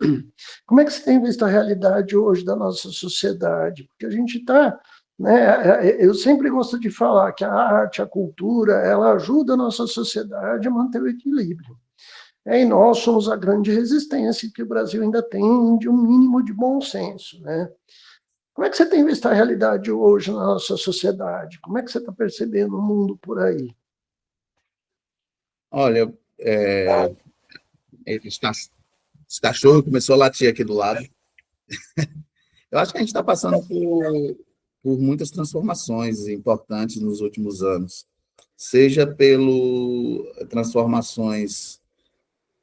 Como é que você tem visto a realidade hoje da nossa sociedade? Porque a gente está, né, eu sempre gosto de falar que a arte, a cultura, ela ajuda a nossa sociedade a manter o equilíbrio. E nós somos a grande resistência que o Brasil ainda tem de um mínimo de bom senso, né? Como é que você tem visto a realidade hoje na nossa sociedade? Como é que você está percebendo o mundo por aí? Olha, esse cachorro começou a latir aqui do lado. Eu acho que a gente está passando por muitas transformações importantes nos últimos anos, seja pelo transformações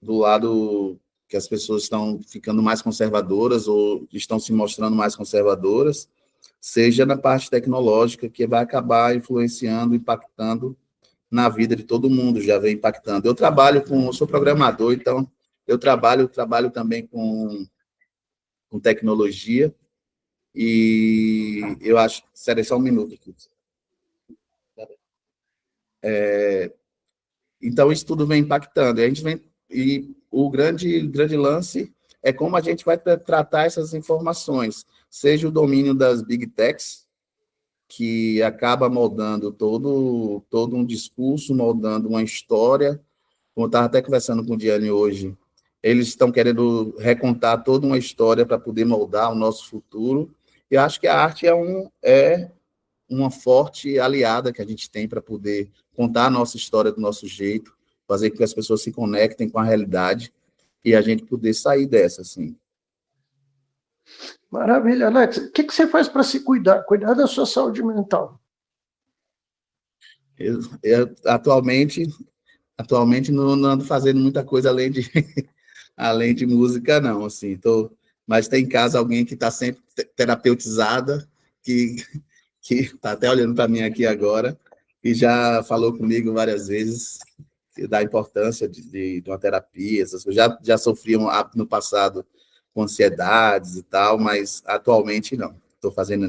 do lado que as pessoas estão ficando mais conservadoras ou estão se mostrando mais conservadoras, seja na parte tecnológica, que vai acabar influenciando, impactando na vida de todo mundo, já vem impactando. Eu sou programador, então eu trabalho também com tecnologia, e eu acho... Sério, só um minuto aqui. Então, isso tudo vem impactando. E o grande lance é como a gente vai tratar essas informações, seja o domínio das big techs, que acaba moldando todo um discurso, moldando uma história. Como eu estava até conversando com o Diane hoje, eles estão querendo recontar toda uma história para poder moldar o nosso futuro. E eu acho que a arte é uma forte aliada que a gente tem para poder contar a nossa história do nosso jeito, fazer com que as pessoas se conectem com a realidade e a gente poder sair dessa, assim. Maravilha, Alex. O que você faz para se cuidar? Cuidar da sua saúde mental. Eu atualmente não ando fazendo muita coisa além de música, não, assim, mas tem em casa alguém que está sempre terapeutizada, que está até olhando para mim aqui agora, e já falou comigo várias vezes da importância de uma terapia, essas coisas. Já sofri no passado com ansiedades e tal, mas atualmente não. Estou fazendo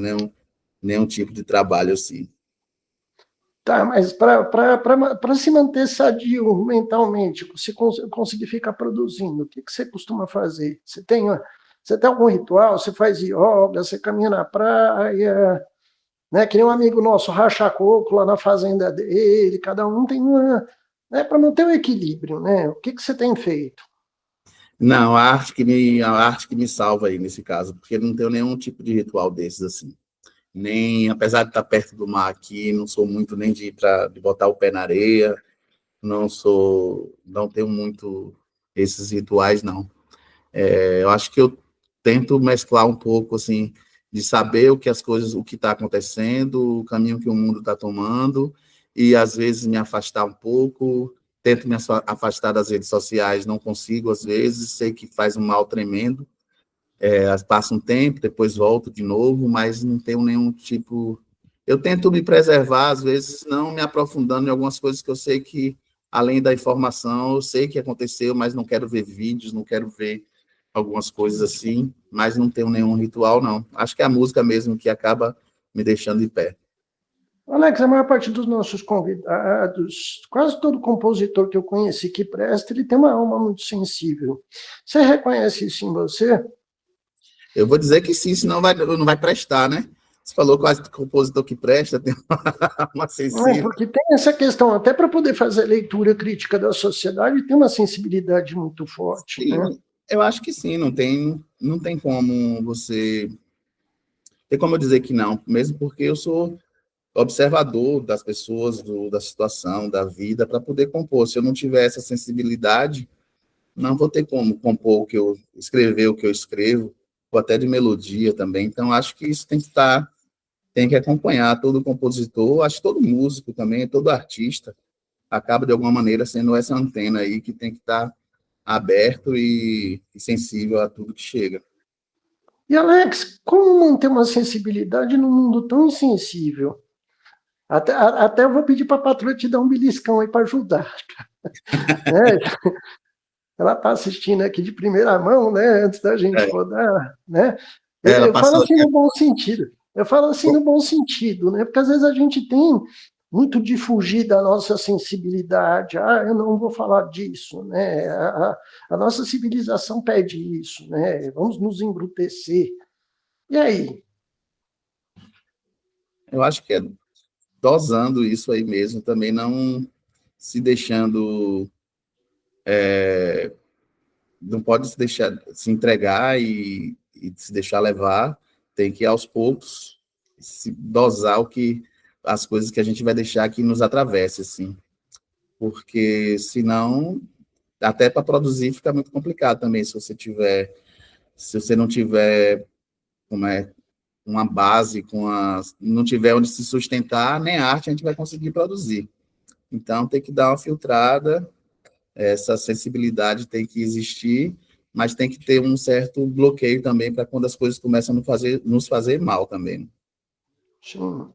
nenhum tipo de trabalho assim. Tá, mas para se manter sadio mentalmente, se conseguir ficar produzindo, o que você costuma fazer? Você tem algum ritual? Você faz yoga, você caminha na praia, né? Que nem um amigo nosso racha coco lá na fazenda dele, cada um tem uma, né, para manter o equilíbrio, né? O que você tem feito? Não, a arte que me salva aí nesse caso, porque eu não tenho nenhum tipo de ritual desses assim. Nem, apesar de estar perto do mar aqui, não sou muito nem de botar o pé na areia, não tenho muito esses rituais, não. Eu acho que eu tento mesclar um pouco, assim, de saber o que está acontecendo, o caminho que o mundo está tomando, e às vezes me afastar um pouco, tento me afastar das redes sociais, não consigo às vezes, sei que faz um mal tremendo, passa um tempo, depois volto de novo, mas não tenho nenhum tipo... Eu tento me preservar, às vezes, não me aprofundando em algumas coisas que eu sei que, além da informação, eu sei que aconteceu, mas não quero ver vídeos, não quero ver algumas coisas assim, mas não tenho nenhum ritual, não. Acho que é a música mesmo que acaba me deixando em pé. Alex, a maior parte dos nossos convidados, quase todo compositor que eu conheci que presta, ele tem uma alma muito sensível. Você reconhece isso em você? Eu vou dizer que sim, senão não vai prestar, né? Você falou quase compositor que presta, tem uma sensível. Porque tem essa questão, até para poder fazer leitura crítica da sociedade, tem uma sensibilidade muito forte, né? Sim, eu acho que sim, não tem como você. Tem como eu dizer que não, mesmo porque eu sou observador das pessoas, da situação, da vida, para poder compor. Se eu não tiver essa sensibilidade, não vou ter como compor o que eu escrever, o que eu escrevo, ou até de melodia também. Então, acho que isso tem que estar, tem que acompanhar todo compositor, acho que todo músico também, todo artista, acaba de alguma maneira sendo essa antena aí que tem que estar aberto e sensível a tudo que chega. E, Alex, como manter uma sensibilidade num mundo tão insensível? Até eu vou pedir para a patroa te dar um beliscão aí para ajudar, né? Ela está assistindo aqui de primeira mão, né? Antes da gente É, rodar, né? ela Eu falo passou. assim no bom sentido. Eu falo assim no bom sentido, né? Porque às vezes a gente tem muito de fugir da nossa sensibilidade. Ah, eu não vou falar disso, né? A nossa civilização pede isso, né? Vamos nos embrutecer. E aí? Eu acho que é dosando isso aí mesmo, também não se deixando, não pode se deixar se entregar e se deixar levar, tem que aos poucos se dosar as coisas que a gente vai deixar que nos atravesse, assim, porque senão até para produzir fica muito complicado também se você não tiver como é uma base não tiver onde se sustentar, nem arte a gente vai conseguir produzir. Então tem que dar uma filtrada, essa sensibilidade tem que existir, mas tem que ter um certo bloqueio também para quando as coisas começam nos fazer mal também. Sim,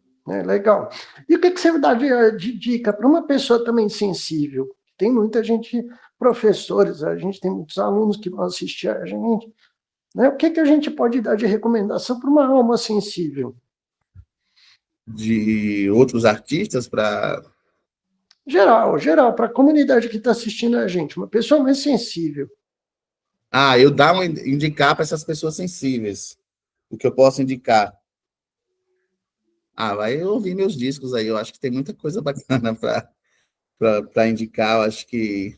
legal. E o que você dá de dica para uma pessoa também sensível? Tem muita gente, professores, a gente tem muitos alunos que vão assistir a gente, né? O que a gente pode dar de recomendação para uma alma sensível? De outros artistas para. Geral, para a comunidade que está assistindo a gente, uma pessoa mais sensível. Eu dar indicar para essas pessoas sensíveis. O que eu posso indicar? Vai ouvir meus discos aí. Eu acho que tem muita coisa bacana para indicar. Eu acho que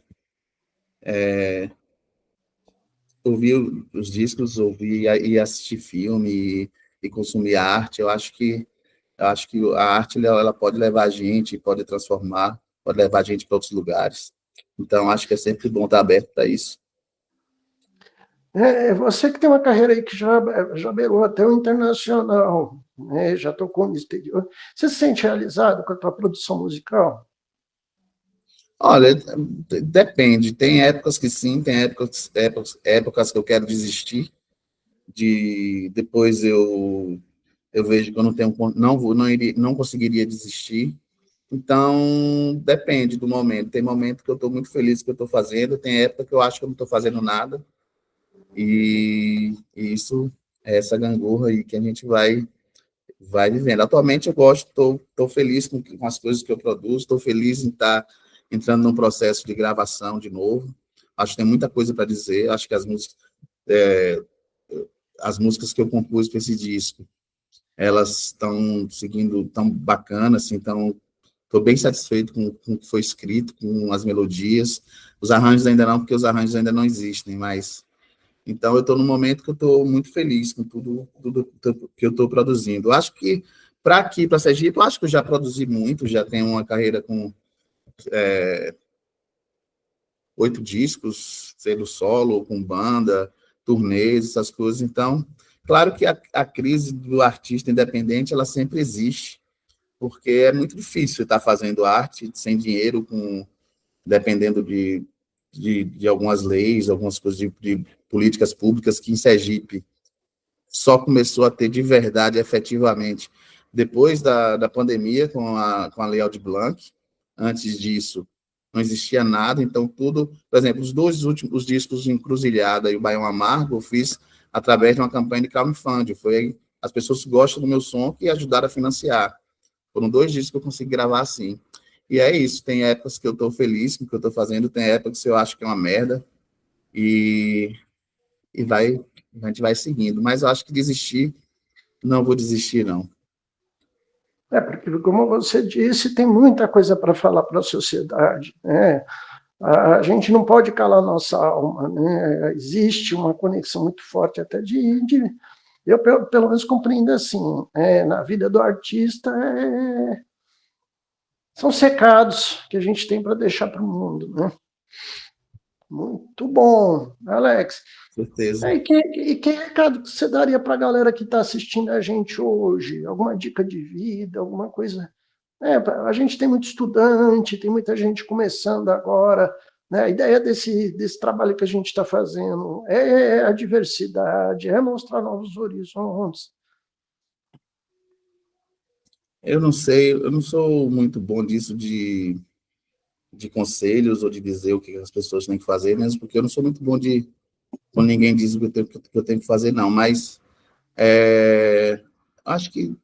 ouvir os discos, ouvir e assistir filme e consumir arte. Eu acho que a arte ela pode levar a gente, pode transformar, pode levar a gente para outros lugares. Então, acho que é sempre bom estar aberto para isso. Você que tem uma carreira aí que já beirou até o internacional, né? Já tocou no exterior. Você se sente realizado com a tua produção musical? Olha, depende. Tem épocas que sim, tem épocas que eu quero desistir. Depois eu vejo que eu não tenho, não conseguiria desistir. Então, depende do momento. Tem momento que eu estou muito feliz com o que eu estou fazendo, tem época que eu acho que eu não estou fazendo nada. E isso é essa gangorra aí que a gente vai vivendo. Atualmente eu gosto, estou feliz com as coisas que eu produzo, estou feliz em estar entrando num processo de gravação de novo. Acho que tem muita coisa para dizer, acho que as músicas que eu compus para esse disco, elas estão seguindo tão bacanas, assim, estou bem satisfeito com o que foi escrito, com as melodias. Os arranjos ainda não, porque os arranjos ainda não existem, mas então, eu estou num momento que eu estou muito feliz com tudo que eu estou produzindo. Eu acho que, para aqui, para Sergipe, eu acho que eu já produzi muito, já tenho uma carreira com 8 discos, sendo solo, com banda, turnês, essas coisas. Então, claro que a crise do artista independente, ela sempre existe, porque é muito difícil estar fazendo arte sem dinheiro, dependendo de algumas leis, algumas coisas de políticas públicas que em Sergipe só começou a ter de verdade, efetivamente, depois da pandemia, com a Lei Aldir Blanc. Antes disso, não existia nada, então tudo, por exemplo, os dois últimos discos, Encruzilhada e o Baião Amargo, eu fiz através de uma campanha de crowdfunding. Foi as pessoas que gostam do meu som que ajudaram a financiar. Foram 2 discos que eu consegui gravar assim. E é isso, tem épocas que eu estou feliz com o que eu estou fazendo, tem épocas que eu acho que é uma merda, e, a gente vai seguindo. Mas eu acho que desistir, não vou desistir, não. Porque, como você disse, tem muita coisa para falar para a sociedade, né? A gente não pode calar nossa alma, né? Existe uma conexão muito forte até eu pelo menos compreendo assim, na vida do artista são secados que a gente tem para deixar para o mundo, né? Muito bom, Alex. Certeza. Que recado que você daria para a galera que está assistindo a gente hoje? Alguma dica de vida, alguma coisa? A gente tem muito estudante, tem muita gente começando agora, né? A ideia desse trabalho que a gente está fazendo é a diversidade, é mostrar novos horizontes. Eu não sei, eu não sou muito bom disso de conselhos ou de dizer o que as pessoas têm que fazer, mesmo porque eu não sou muito bom de quando ninguém diz o que eu tenho que fazer, não. Mas acho que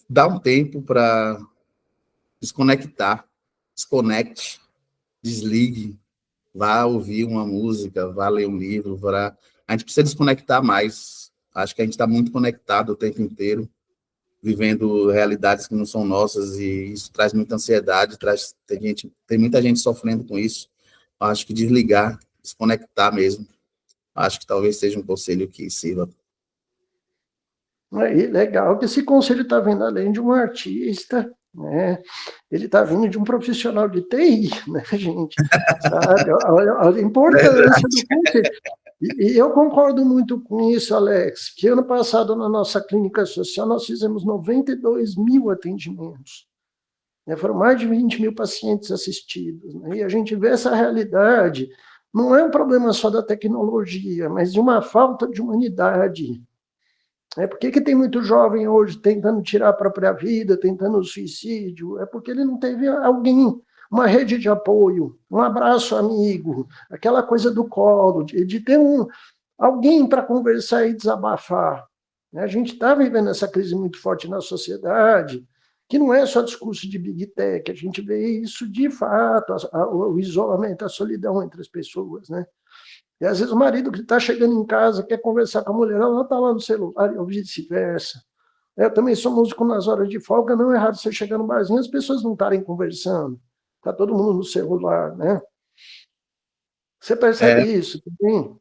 dá um tempo para desconectar, desconecte, desligue, vá ouvir uma música, vá ler um livro, a gente precisa desconectar mais. Acho que a gente está muito conectado o tempo inteiro, vivendo realidades que não são nossas, e isso traz muita ansiedade, tem muita gente sofrendo com isso. Acho que desligar, desconectar mesmo, acho que talvez seja um conselho que sirva. Aí, legal que esse conselho está vindo além de um artista, né? Ele está vindo de um profissional de TI, né, gente? Sabe? Olha a importância do conselho. E eu concordo muito com isso, Alex, que ano passado, na nossa clínica social, nós fizemos 92 mil atendimentos. Foram mais de 20 mil pacientes assistidos. Né? E a gente vê essa realidade. Não é um problema só da tecnologia, mas de uma falta de humanidade. Por que tem muito jovem hoje tentando tirar a própria vida, tentando suicídio? É porque ele não teve alguém, uma rede de apoio, um abraço amigo, aquela coisa do colo, de ter alguém para conversar e desabafar. A gente está vivendo essa crise muito forte na sociedade, que não é só discurso de Big Tech, a gente vê isso de fato, o isolamento, a solidão entre as pessoas, né? E às vezes o marido que está chegando em casa quer conversar com a mulher, ela está lá no celular, ou vice-versa. Eu também sou músico nas horas de folga, não é errado você chegar no barzinho e as pessoas não estarem conversando. Está todo mundo no celular, né? Você percebe isso também?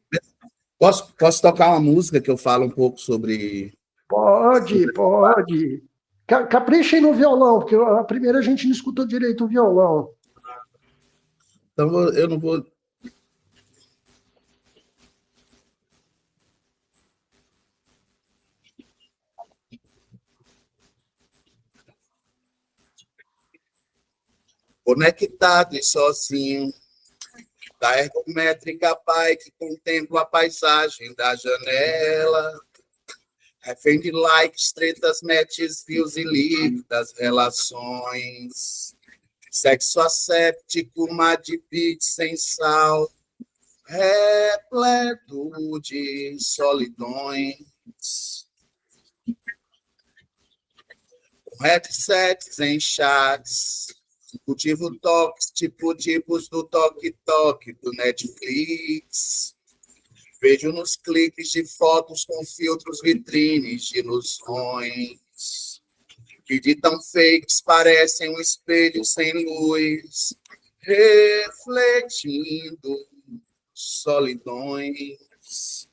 Posso tocar uma música que eu falo um pouco sobre... Pode. Caprichem no violão, porque a primeira a gente não escutou direito o violão. Então, eu não vou... Conectado e sozinho, da ergométrica pai que contempla a paisagem da janela, refém de likes, tretas, matches, views e livros das relações, sexo asséptico, mad beat sem sal, repleto de solidões, com headsets em chats, cultivo toques, tipos do toque-toque do Netflix. Vejo nos cliques de fotos com filtros vitrines de ilusões, que de tão fakes parecem um espelho sem luz, refletindo solidões.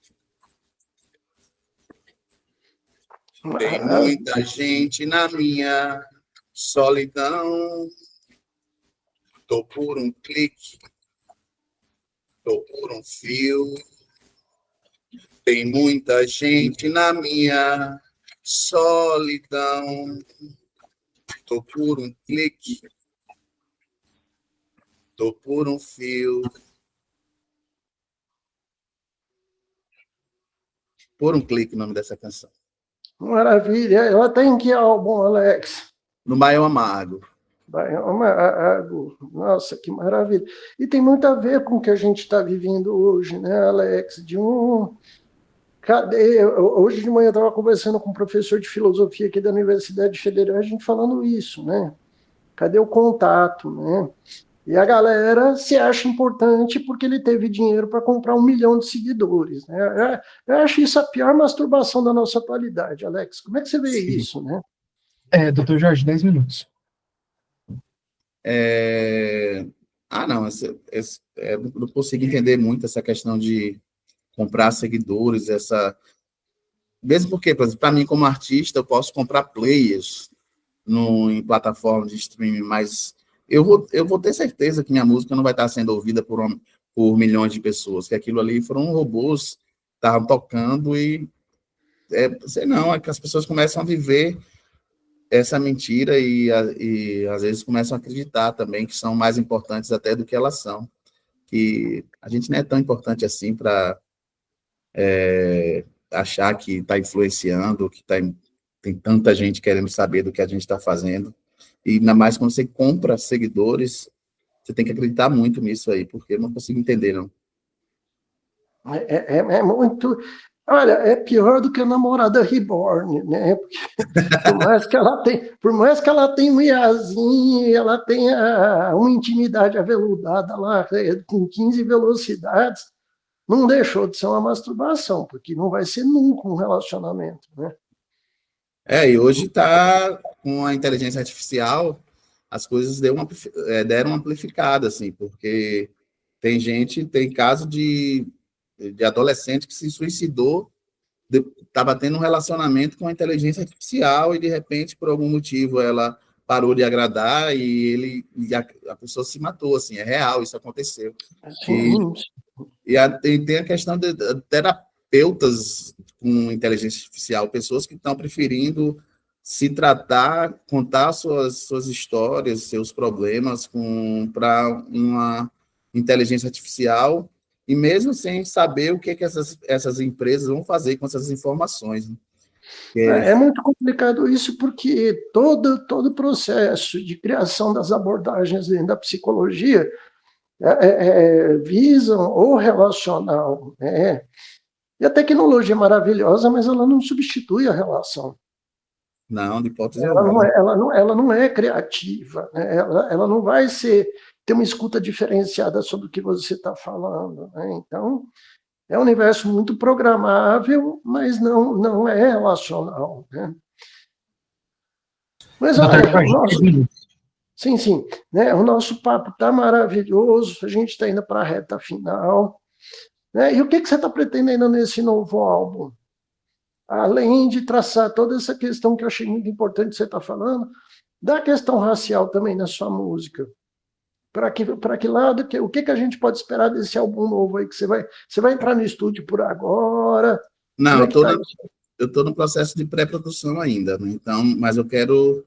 Tem muita gente na minha solidão. Tô por um clique, tô por um fio. Tem muita gente na minha solidão. Tô por um clique, tô por um fio. Por um clique, o nome dessa canção. Maravilha. Ela tem que álbum, Alex? No Baião Amargo. Baião Amargo. Nossa, que maravilha. E tem muito a ver com o que a gente está vivendo hoje, né, Alex? Hoje de manhã eu estava conversando com um professor de filosofia aqui da Universidade Federal, a gente falando isso, né? Cadê o contato, né? E a galera se acha importante porque ele teve dinheiro para comprar 1 milhão de seguidores, né? Eu acho isso a pior masturbação da nossa atualidade, Alex. Como é que você vê isso, né? Doutor Jorge, 10 minutos. Não, não consigo entender muito essa questão de comprar seguidores, mesmo porque, por exemplo, para mim, como artista, eu posso comprar players em plataformas de streaming, mas eu vou ter certeza que minha música não vai estar sendo ouvida por milhões de pessoas, que aquilo ali foram robôs que estavam tocando sei não, é que as pessoas começam a viver essa mentira e às vezes começam a acreditar também que são mais importantes até do que elas são, que a gente não é tão importante assim para achar que está influenciando, tem tanta gente querendo saber do que a gente está fazendo, e ainda mais quando você compra seguidores, você tem que acreditar muito nisso aí, porque eu não consigo entender, não. É muito... Olha, é pior do que a namorada reborn, né? Porque, por mais que ela tenha um iazinho, ela tenha uma intimidade aveludada lá, com 15 velocidades, não deixou de ser uma masturbação, porque não vai ser nunca um relacionamento, né? E hoje está com a inteligência artificial, as coisas deram uma amplificada, assim, porque tem caso de adolescente que se suicidou, estava tendo um relacionamento com a inteligência artificial e, de repente, por algum motivo, ela parou de agradar e a pessoa se matou, assim, é real, isso aconteceu. Tem a questão de terapeutas com inteligência artificial, pessoas que estão preferindo se tratar, contar suas histórias, seus problemas para uma inteligência artificial, e mesmo sem saber o que essas empresas vão fazer com essas informações. Né? É muito complicado isso, porque todo o processo de criação das abordagens dentro da psicologia visam o relacional, né? E a tecnologia é maravilhosa, mas ela não substitui a relação. Não, de hipótese alguma. Ela não é criativa, né? Ela não vai ter uma escuta diferenciada sobre o que você está falando, né? Então, é um universo muito programável, mas não é relacional, né? Mas olha, sim, né? O nosso papo está maravilhoso, a gente está indo para a reta final, né? E o que você está pretendendo nesse novo álbum? Além de traçar toda essa questão que eu achei muito importante que você está falando, da questão racial também na sua música. Para que lado, o que a gente pode esperar desse álbum novo aí que você vai entrar no estúdio por agora? Não, eu estou no processo de pré-produção ainda, né? Então, mas eu quero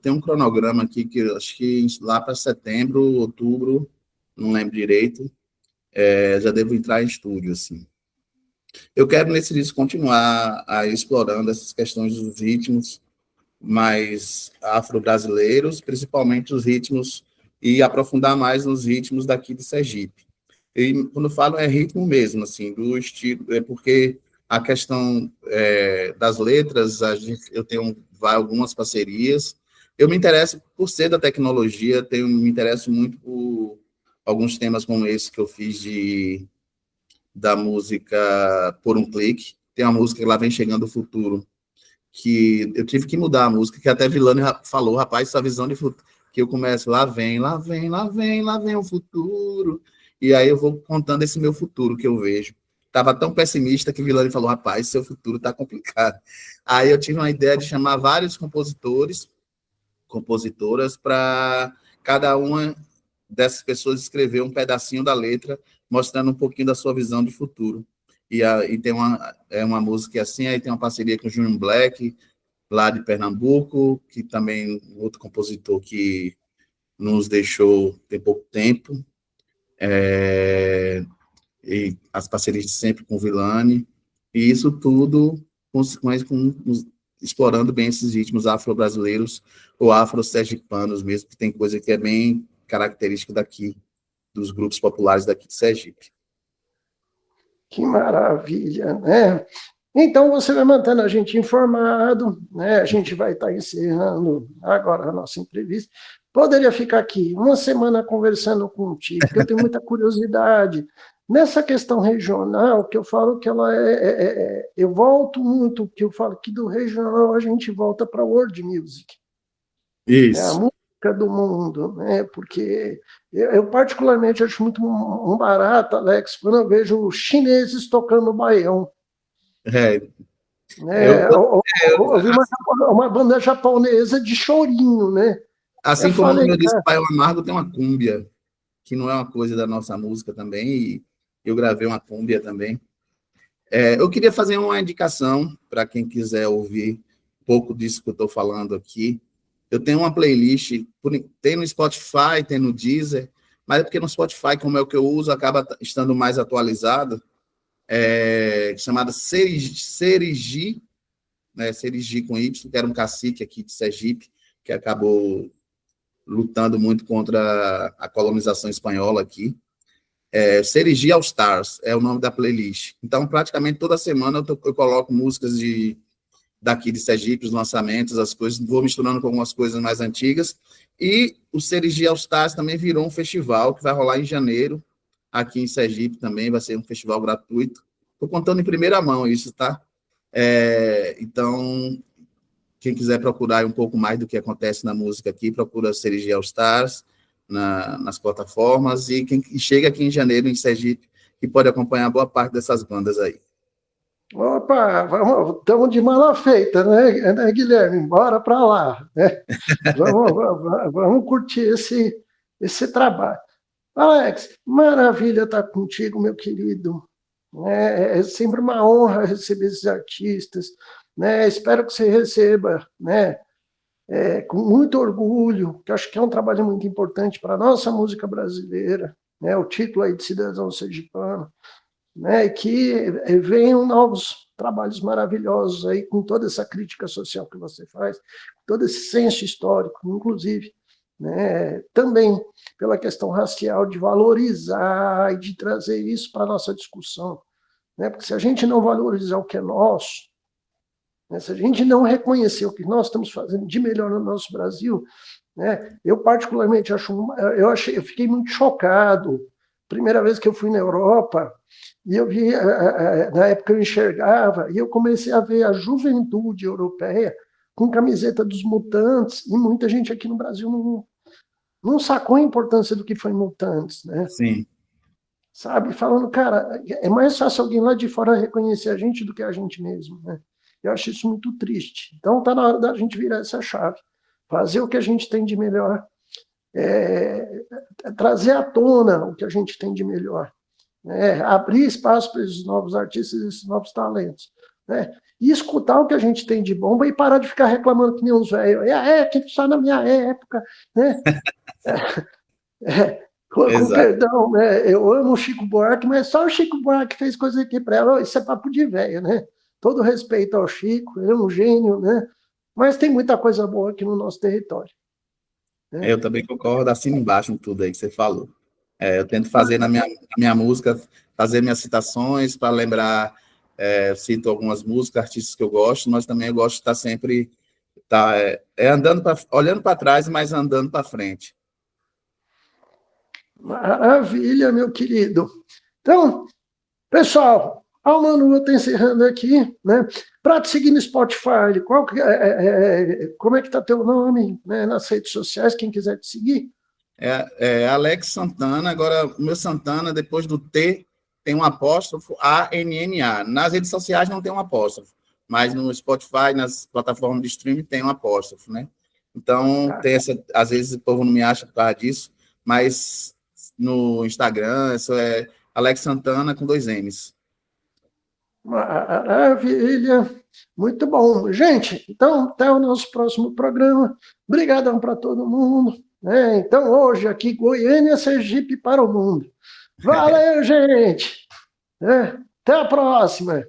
tem um cronograma aqui que eu acho que lá para setembro, outubro, não lembro direito, já devo entrar em estúdio, assim. Eu quero, nesse disco, continuar explorando essas questões dos ritmos mais afro-brasileiros, principalmente os ritmos, e aprofundar mais nos ritmos daqui de Sergipe. E quando eu falo é ritmo mesmo, assim, do estilo, porque a questão das letras, eu tenho algumas parcerias. Eu me interesso por ser da tecnologia, me interesso muito por alguns temas como esse que eu fiz da música Por um Clique. Tem uma música que Lá Vem Chegando o Futuro, que eu tive que mudar a música, que até Vilani falou, rapaz, sua visão de futuro, que eu começo, lá vem o futuro, e aí eu vou contando esse meu futuro que eu vejo. Estava tão pessimista que Vilani falou, rapaz, seu futuro está complicado. Aí eu tive uma ideia de chamar vários compositoras, para cada uma dessas pessoas escrever um pedacinho da letra, mostrando um pouquinho da sua visão de futuro. E tem uma música assim, aí tem uma parceria com o Júnior Black, lá de Pernambuco, que também outro compositor que nos deixou tem pouco tempo, e as parcerias de sempre com o Vilani, e isso tudo explorando bem esses ritmos afro-brasileiros ou afro-sergipanos mesmo, que tem coisa que é bem característica daqui, dos grupos populares daqui de Sergipe. Que maravilha, né? Então, você vai mantendo a gente informado, né? A gente vai estar encerrando agora a nossa entrevista. Poderia ficar aqui uma semana conversando contigo, porque eu tenho muita curiosidade. Nessa questão regional, que eu falo que ela eu volto muito, que eu falo que do regional a gente volta para world music, a Isso. música do mundo, né? Porque eu particularmente acho muito um barato, Alex, quando eu vejo chineses tocando baião. É, eu, Né? Eu vi uma banda japonesa de chorinho, né? Eu assim como no falei, meu disco cara, Pai Amargo tem uma cúmbia, que não é uma coisa da nossa música também, e eu gravei uma cúmbia também. Eu queria fazer uma indicação para quem quiser ouvir um pouco disso que eu estou falando aqui. Eu tenho uma playlist, tem no Spotify, tem no Deezer, mas é porque no Spotify, como é o que eu uso, acaba estando mais atualizado, chamada Serigi, né, Serigi com Y, que era um cacique aqui de Sergipe, que acabou lutando muito contra a colonização espanhola aqui. Serigi All Stars é o nome da playlist. Então, praticamente toda semana eu coloco músicas daqui de Sergipe, os lançamentos, as coisas, vou misturando com algumas coisas mais antigas. E o Serigi All Stars também virou um festival que vai rolar em janeiro, aqui em Sergipe também, vai ser um festival gratuito. Estou contando em primeira mão isso, tá? Então, quem quiser procurar um pouco mais do que acontece na música aqui, procura Serigi All Stars nas plataformas, e quem chega aqui em janeiro, em Sergipe, que pode acompanhar boa parte dessas bandas aí. opa, estamos de mala feita, né, Guilherme? Bora para lá, né? Vamos curtir esse trabalho. Alex, maravilha estar contigo, meu querido. É sempre uma honra receber esses artistas, né? Espero que você receba, né? Com muito orgulho, que acho que é um trabalho muito importante para a nossa música brasileira, né? O título aí de Cidadão Sergipano, né? E que venham novos trabalhos maravilhosos aí, com toda essa crítica social que você faz, todo esse senso histórico, inclusive, né? Também pela questão racial, de valorizar e de trazer isso para a nossa discussão, né? Porque se a gente não valorizar o que é nosso, né? Se a gente não reconhecer o que nós estamos fazendo de melhor no nosso Brasil, né? Eu particularmente eu fiquei muito chocado. Primeira vez que eu fui na Europa, e eu vi, na época eu enxergava, e eu comecei a ver a juventude europeia com camiseta dos Mutantes, e muita gente aqui no Brasil não sacou a importância do que foi Mutantes, né? Sim. Sabe? Falando, cara, é mais fácil alguém lá de fora reconhecer a gente do que a gente mesmo, né? Eu acho isso muito triste. Então está na hora da gente virar essa chave, fazer o que a gente tem de melhor, trazer à tona o que a gente tem de melhor, né? Abrir espaço para esses novos artistas, esses novos talentos, né? E escutar o que a gente tem de bom e parar de ficar reclamando que nem uns velhos. Que só na minha época, né? Com Exato. perdão, né? Eu amo o Chico Buarque, mas só o Chico Buarque fez coisa aqui para ela. Isso é papo de velho, né? Todo respeito ao Chico, ele é um gênio, né? Mas tem muita coisa boa aqui no nosso território, né? Eu também concordo, assino embaixo em tudo aí que você falou. Eu tento fazer na minha música, fazer minhas citações para lembrar, cito algumas músicas, artistas que eu gosto, mas também eu gosto de estar sempre andando olhando para trás, mas andando para frente. Maravilha, meu querido. Então, pessoal, a Manu está encerrando aqui, né? Para te seguir no Spotify, como é que está teu nome, né? Nas redes sociais, quem quiser te seguir? Alex Santana. Agora, o meu Santana, depois do T, tem um apóstrofo, ANNA. Nas redes sociais não tem um apóstrofo, mas no Spotify, nas plataformas de streaming, tem um apóstrofo, né? Então, às vezes o povo não me acha por causa disso, mas no Instagram, isso é Alex Santana com 2 N's. Maravilha, muito bom. Gente, então, até o nosso próximo programa. Obrigadão para todo mundo, né? Então, hoje aqui, Goiânia, Sergipe para o mundo. Valeu, gente! Até a próxima!